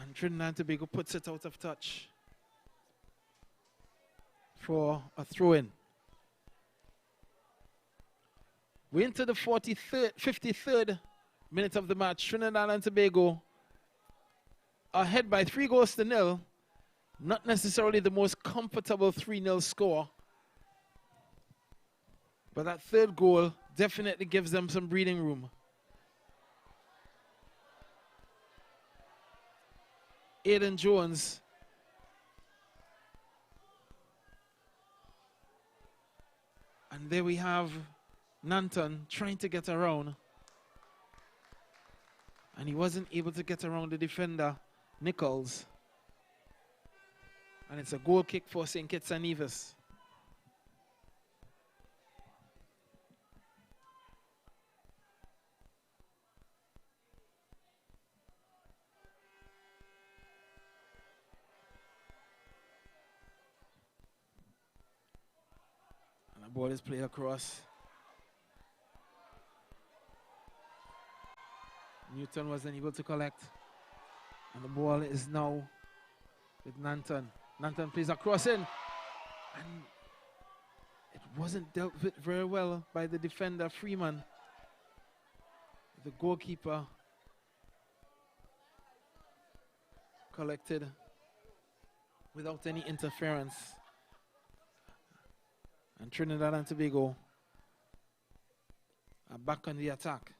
And Trinidad and Tobago puts it out of touch for a throw-in. We're into the 53rd minute of the match. Trinidad and Tobago ahead by 3-0. Not necessarily the most comfortable 3-0 score. But that third goal definitely gives them some breathing room. Aiden Jones. And there we have Nanton trying to get around. And he wasn't able to get around the defender, Nichols. And it's a goal kick for St. Kitts and Nevis. And the ball is played across. Newton wasn't able to collect. And the ball is now with Nanton. Nanton plays across in. And it wasn't dealt with very well by the defender, Freeman. The goalkeeper collected without any interference. And Trinidad and Tobago are back on the attack.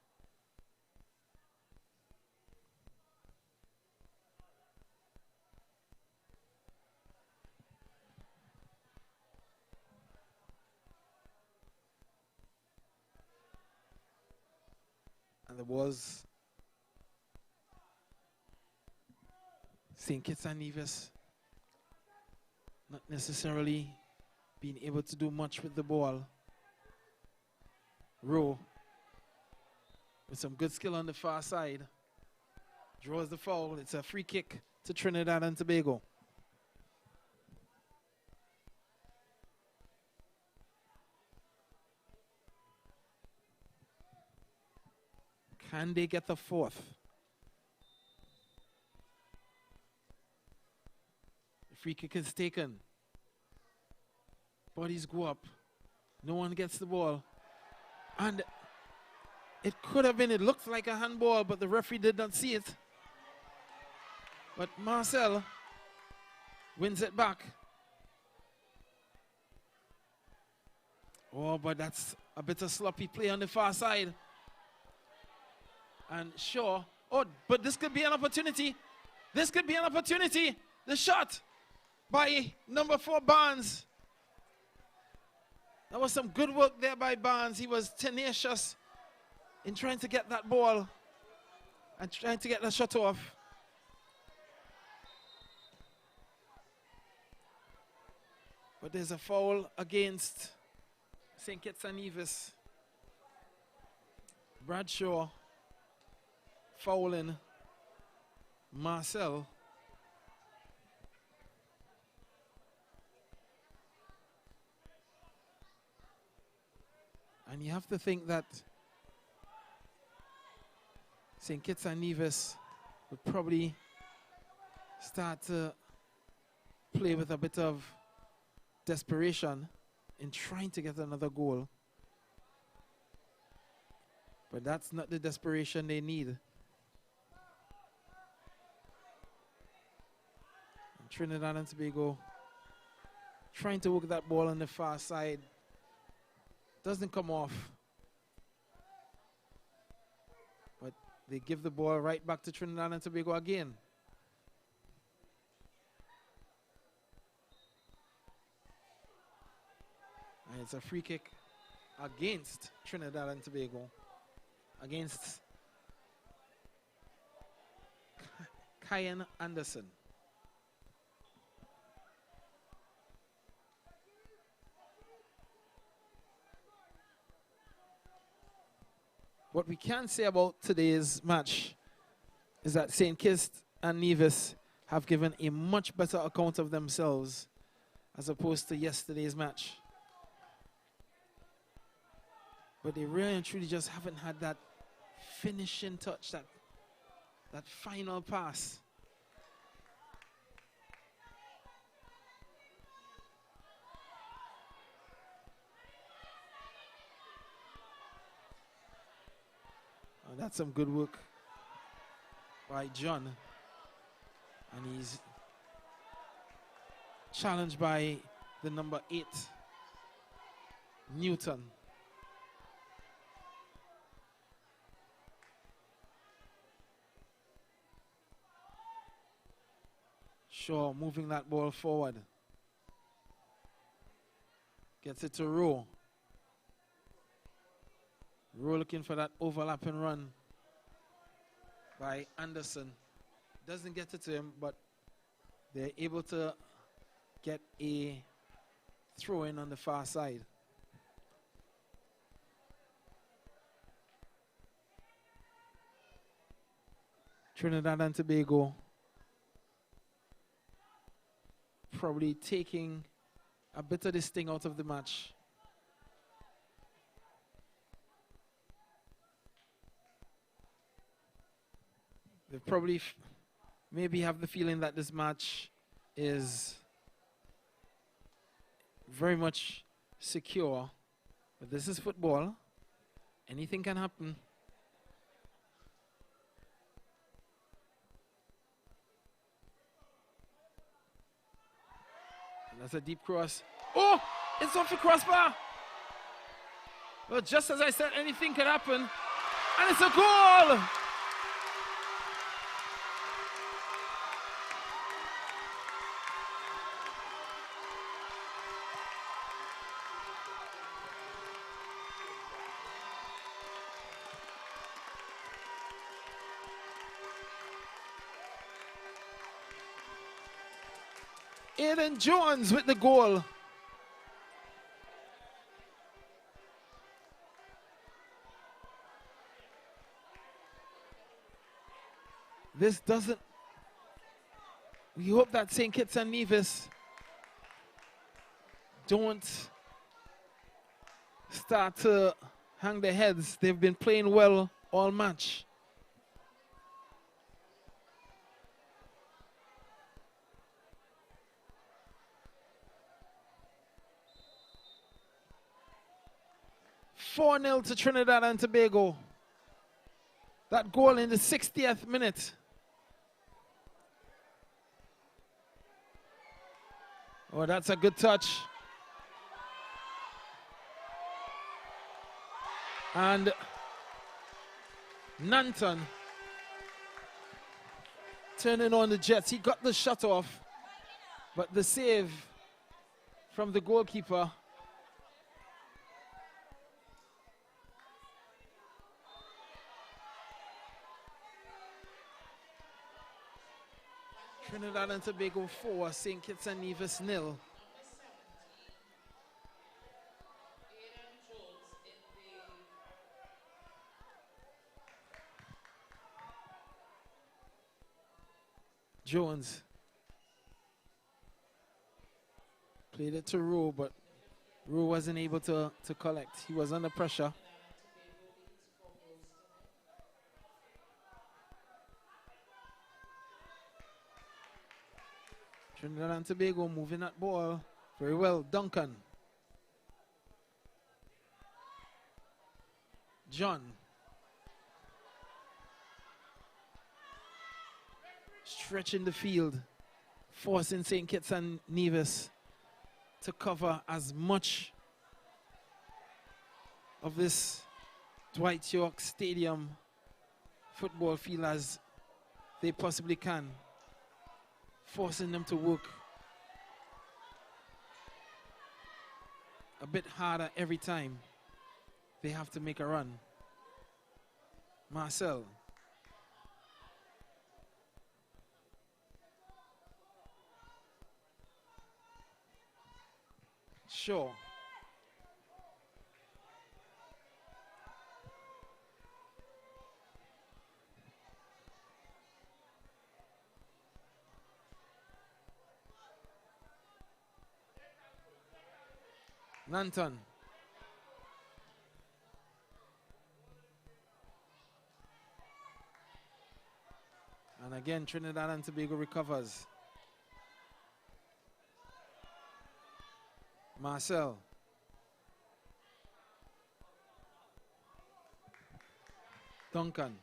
And there was St. Kitts and Nevis not necessarily being able to do much with the ball. Rowe with some good skill on the far side draws the foul. It's a free kick to Trinidad and Tobago. Can they get the fourth? The free kick is taken. Bodies go up. No one gets the ball. And it could have been, it looked like a handball, but the referee did not see it. But Marcel wins it back. Oh, but that's a bit of sloppy play on the far side. And Shaw, oh, but this could be an opportunity. This could be an opportunity. The shot by number 4, Barnes. That was some good work there by Barnes. He was tenacious in trying to get that ball and trying to get the shot off. But there's a foul against St. Kitts and Nevis. Bradshaw fouling Marcel. And you have to think that St. Kitts and Nevis would probably start to play with a bit of desperation in trying to get another goal. But that's not the desperation they need. And Trinidad and Tobago trying to work that ball on the far side. Doesn't come off. But they give the ball right back to Trinidad and Tobago again. And it's a free kick against Trinidad and Tobago. Against Kyan Anderson. What we can say about today's match is that St. Kitts and Nevis have given a much better account of themselves as opposed to yesterday's match. But they really and truly just haven't had that finishing touch, that final pass. Oh, that's some good work by John. And he's challenged by the number 8, Newton. Shaw moving that ball forward. Gets it to Rowe. Rowe looking for that overlap and run by Anderson. Doesn't get it to him, but they're able to get a throw in on the far side. Trinidad and Tobago probably taking a bit of this thing out of the match. They probably maybe have the feeling that this match is very much secure. But this is football. Anything can happen. That's a deep cross. Oh, it's off the crossbar. Well, just as I said, anything could happen. And it's a goal. Aiden Jones with the goal. This doesn't... We hope that St. Kitts and Nevis don't start to hang their heads. They've been playing well all match. (4-0) to Trinidad and Tobago. That goal in the 60th minute. Oh, that's a good touch. And Nanton turning on the Jets. He got the shot off, but the save from the goalkeeper. Trinidad and Tobago 4, St. Kitts and Nevis 0. Jones played it to Rowe, but Rowe wasn't able to collect. He was under pressure. Trinidad and Tobago moving that ball very well. Duncan. John. Stretching the field, forcing St. Kitts and Nevis to cover as much of this Dwight York Stadium football field as they possibly can, forcing them to work a bit harder every time they have to make a run. Marcel. Sure. Nanton. And again, Trinidad and Tobago recovers. Marcel. Duncan.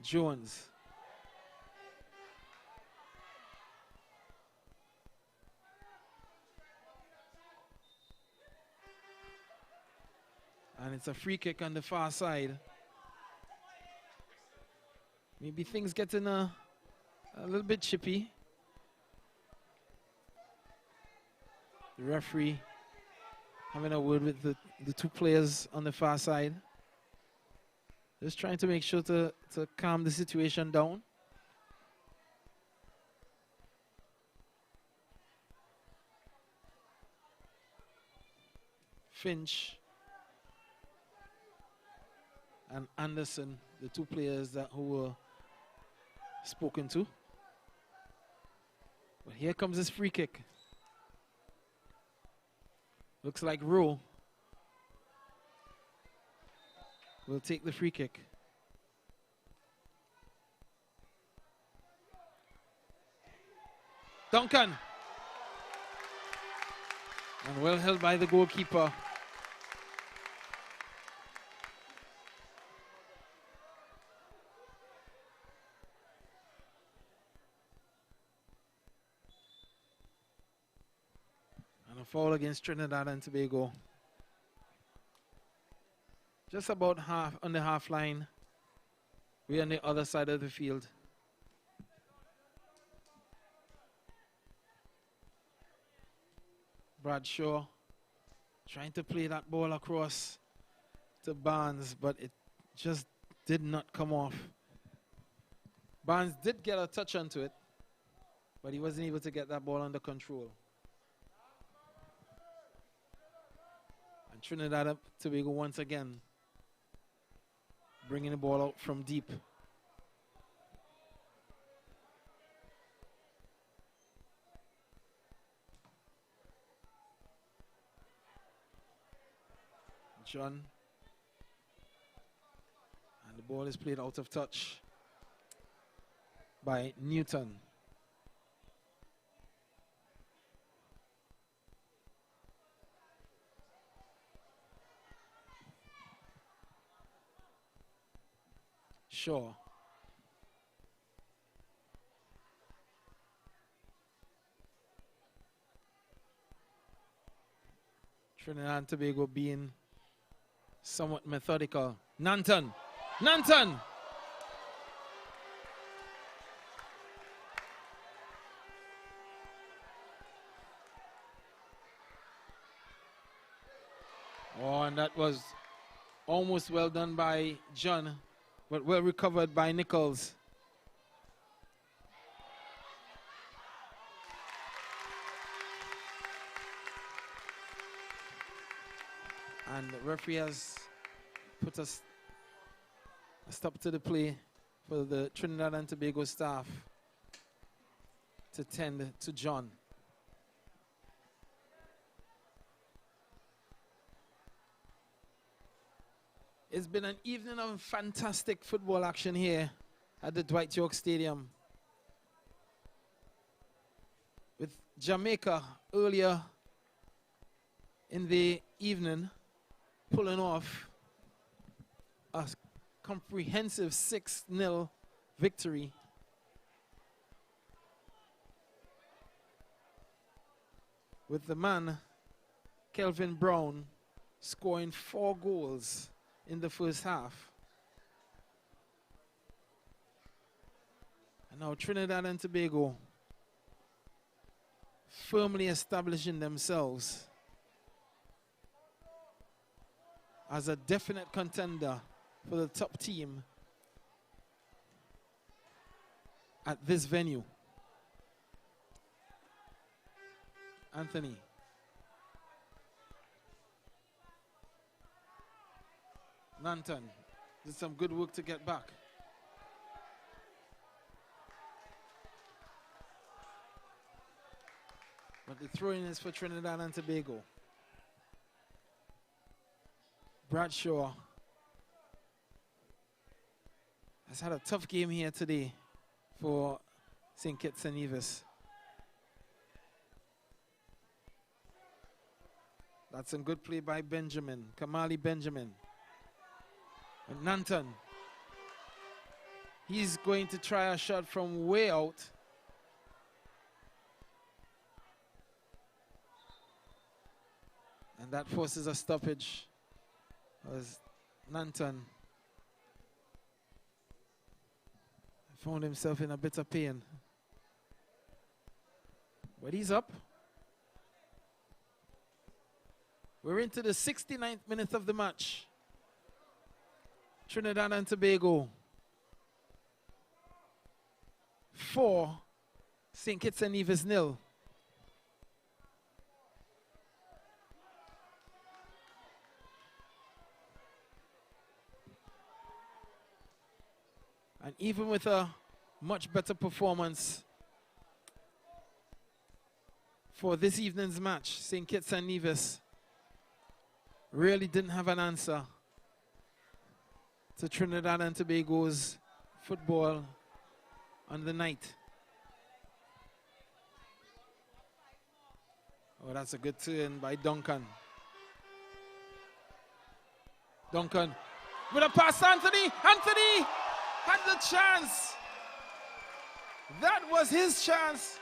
Jones. And it's a free kick on the far side. Maybe things getting a little bit chippy. The referee having a word with the two players on the far side. Just trying to make sure to calm the situation down. Finch and Anderson, the two players who were spoken to. But here comes this free kick. Looks like Rowe will take the free kick. Duncan. And well held by the goalkeeper. Foul against Trinidad and Tobago. Just about half on the half line. We're on the other side of the field. Bradshaw trying to play that ball across to Barnes, but it just did not come off. Barnes did get a touch onto it, but he wasn't able to get that ball under control. And Trinidad and Tobago once again bringing the ball out from deep. John. And the ball is played out of touch by Newton. Shaw. Trinidad and Tobago being somewhat methodical. Nanton. Nanton! Oh, and that was almost well done by John, but well recovered by Nichols. And the referee has put a stop to the play for the Trinidad and Tobago staff to tend to John. It's been an evening of fantastic football action here at the Dwight York Stadium, with Jamaica earlier in the evening pulling off a comprehensive 6-0 victory. With the man, Kelvin Brown, scoring 4 goals in the first half. And now Trinidad and Tobago firmly establishing themselves as a definite contender for the top team at this venue. Anthony. Nanton did some good work to get back. But the throw-in is for Trinidad and Tobago. Bradshaw has had a tough game here today for St. Kitts and Nevis. That's some good play by Benjamin, Kamali Benjamin. And Nanton, he's going to try a shot from way out. And that forces a stoppage as Nanton found himself in a bit of pain. But he's up. We're into the 69th minute of the match. Trinidad and Tobago 4, St. Kitts and Nevis 0. And even with a much better performance for this evening's match, St. Kitts and Nevis really didn't have an answer to Trinidad and Tobago's football on the night. Oh, that's a good turn by Duncan. Duncan with a pass to Anthony. Anthony had the chance. That was his chance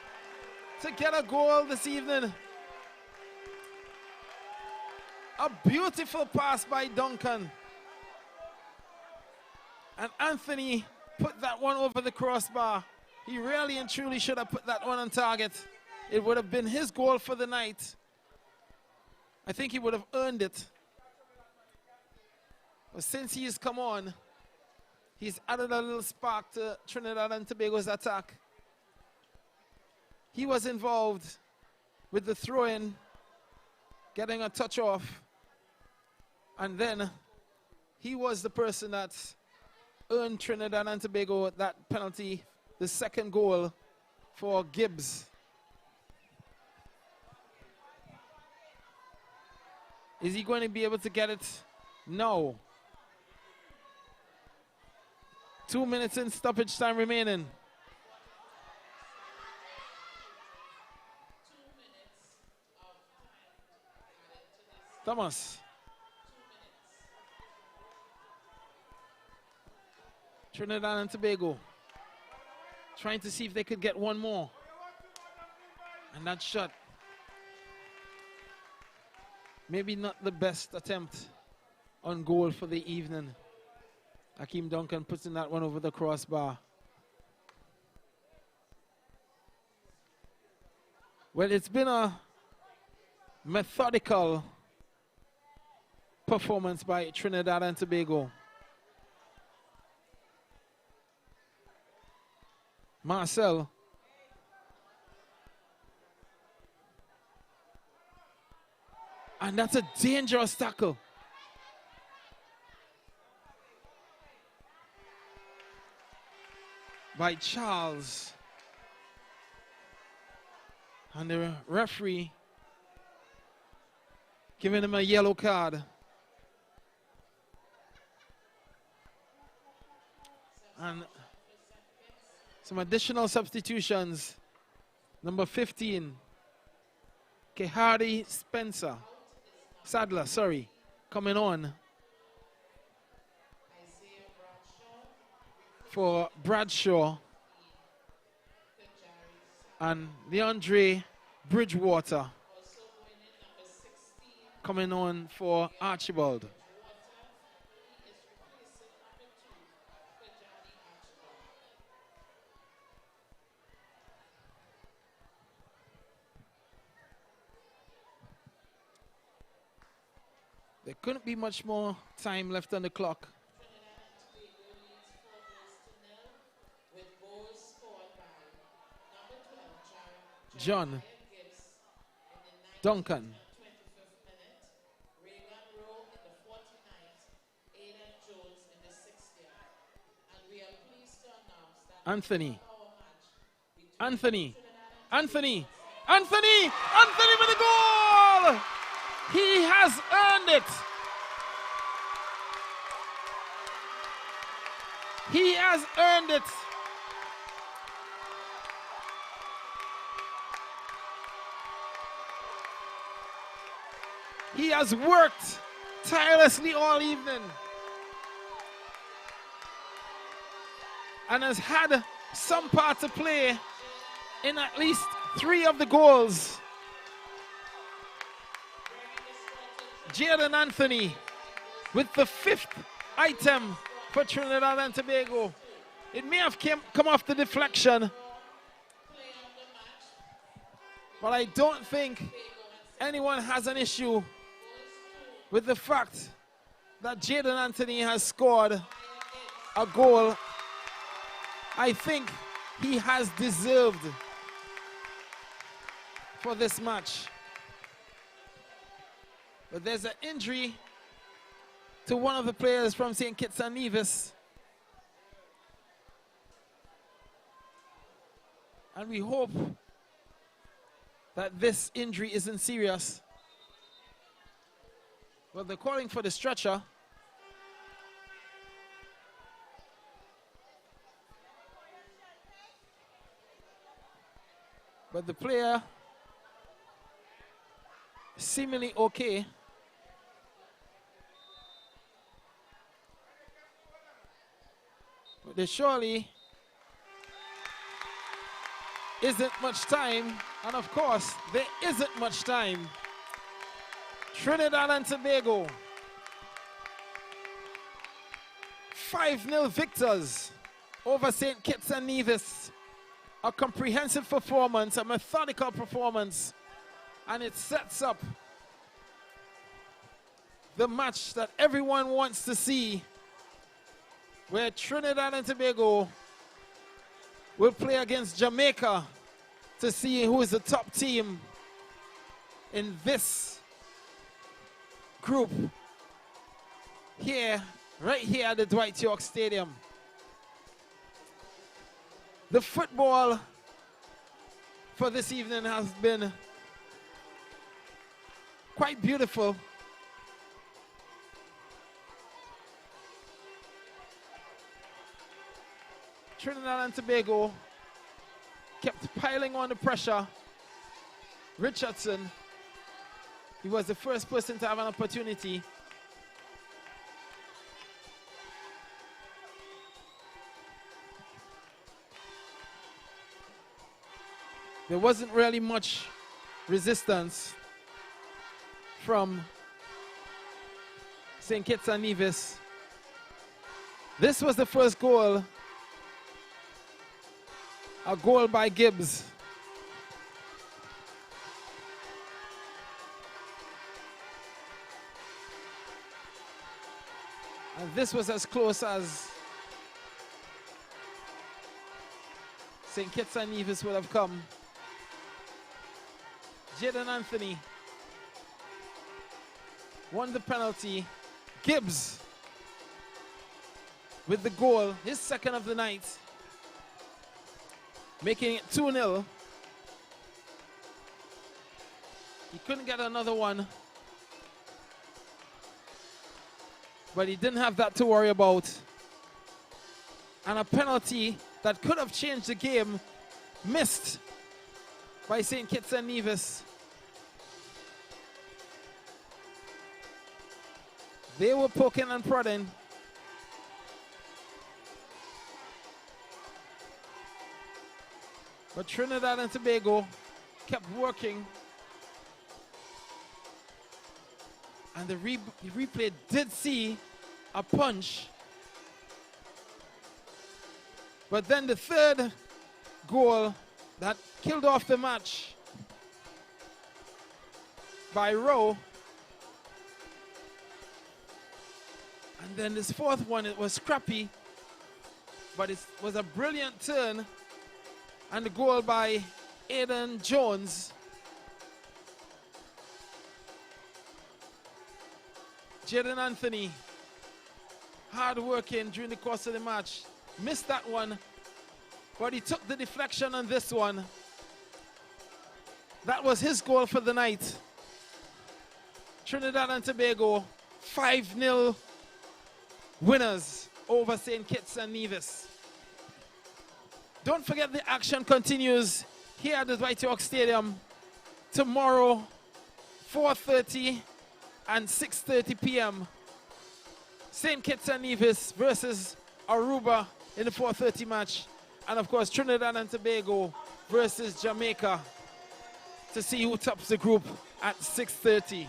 to get a goal this evening. A beautiful pass by Duncan. And Anthony put that one over the crossbar. He really and truly should have put that one on target. It would have been his goal for the night. I think he would have earned it. But since he has come on, He's added a little spark to Trinidad and Tobago's attack. He was involved with the throw-in, getting a touch off, and then he was the person that earned Trinidad and Tobago that penalty, the second goal for Gibbs. Is he going to be able to get it? No. 2 minutes in stoppage time remaining. 2 minutes of time added to this. Thomas. 2 minutes. Trinidad and Tobago trying to see if they could get one more. And that shot, maybe not the best attempt on goal for the evening. Hakeem Duncan putting that one over the crossbar. Well, it's been a methodical performance by Trinidad and Tobago. Marcel. And that's a dangerous tackle. By Charles. And the referee giving him a yellow card. And some additional substitutions. Number 15, Kehadi Sadler, coming on for Bradshaw. And Leandre Bridgewater coming on for Archibald. There couldn't be much more time left on the clock. John Duncan. Anthony with the goal! He has earned it. He has earned it. He has worked tirelessly all evening and has had some part to play in at least 3 of the goals. Jaden Anthony with the 5th item for Trinidad and Tobago. It may have come off the deflection, but I don't think anyone has an issue with the fact that Jaden Anthony has scored a goal. I think he has deserved for this match. But there's an injury to one of the players from St. Kitts and Nevis. And we hope that this injury isn't serious. Well, they're calling for the stretcher. But the player seemingly okay. But there surely isn't much time, and of course there isn't much time. Trinidad and Tobago 5-0 victors over St. Kitts and Nevis. A comprehensive performance, a methodical performance, and it sets up the match that everyone wants to see where Trinidad and Tobago will play against Jamaica to see who is the top team in this group here, right here at the Dwight York Stadium. The football for this evening has been quite beautiful. Trinidad and Tobago kept piling on the pressure. Richardson, he was the first person to have an opportunity. There wasn't really much resistance from St. Kitts and Nevis. This was the first goal, a goal by Gibbs. And this was as close as St. Kitts and Nevis would have come. Jaden Anthony won the penalty. Gibbs with the goal, his second of the night, making it 2-0. He couldn't get another one, but he didn't have that to worry about. And a penalty that could have changed the game, missed by St. Kitts and Nevis. They were poking and prodding. But Trinidad and Tobago kept working. And the replay did see a punch. But then the third goal that killed off the match by Rowe. And then this fourth one, it was scrappy, but it was a brilliant turn. And the goal by Aidan Jones. Jaden Anthony, hard working during the course of the match. Missed that one, but he took the deflection on this one. That was his goal for the night. Trinidad and Tobago, 5-0 winners over St. Kitts and Nevis. Don't forget the action continues here at the Dwight York Stadium tomorrow, 4:30 and 6:30 p.m. St. Kitts and Nevis versus Aruba in the 4:30 match. And of course, Trinidad and Tobago versus Jamaica to see who tops the group at 6:30.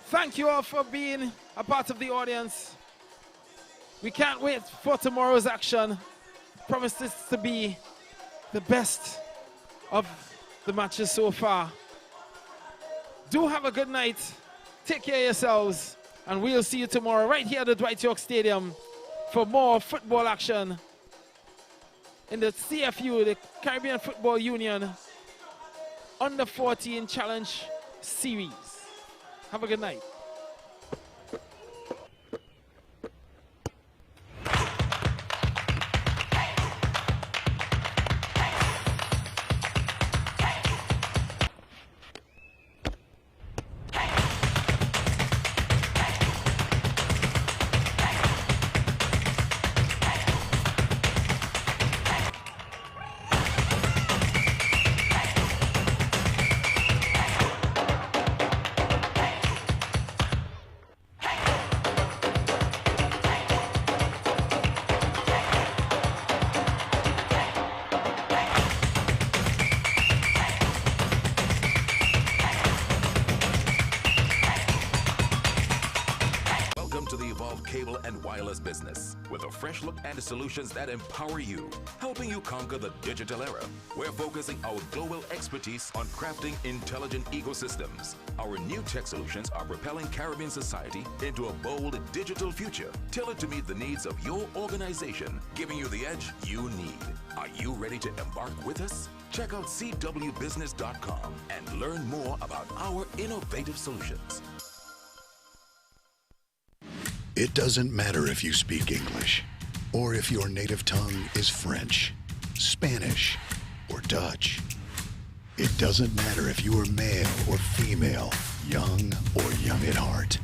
Thank you all for being a part of the audience. We can't wait for tomorrow's action. Promise this to be the best of the matches so far. Do have a good night. Take care of yourselves. And we'll see you tomorrow right here at the Dwight York Stadium for more football action in the CFU, the Caribbean Football Union Under 14 Challenge Series. Have a good night. wireless business with a fresh look and solutions that empower you, helping you conquer the digital era. We're focusing our global expertise on crafting intelligent ecosystems. Our new tech solutions are propelling Caribbean society into a bold digital future, tailored to meet the needs of your organization, giving you the edge you need. Are you ready to embark with us? Check out cwbusiness.com and learn more about our innovative solutions. It doesn't matter if you speak English or if your native tongue is French, Spanish, or Dutch. It doesn't matter if you are male or female, young or young at heart.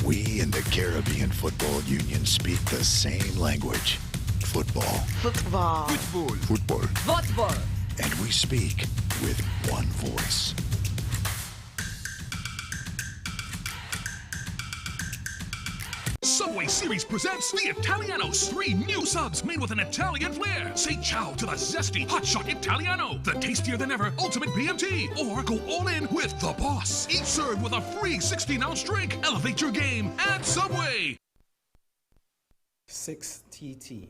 We in the Caribbean Football Union speak the same language. Football. Football. Football. Football. Football. And we speak with one voice. Subway Series presents the Italianos. 3 new subs made with an Italian flair. Say ciao to the zesty hotshot Italiano, the tastier than ever ultimate BMT, or go all in with the boss. Each served with a free 16-ounce drink. Elevate your game at Subway. 6TT,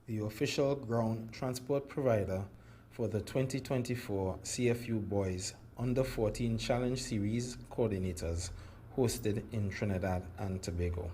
the official ground transport provider for the 2024 CFU Boys Under 14 Challenge Series coordinators hosted in Trinidad and Tobago.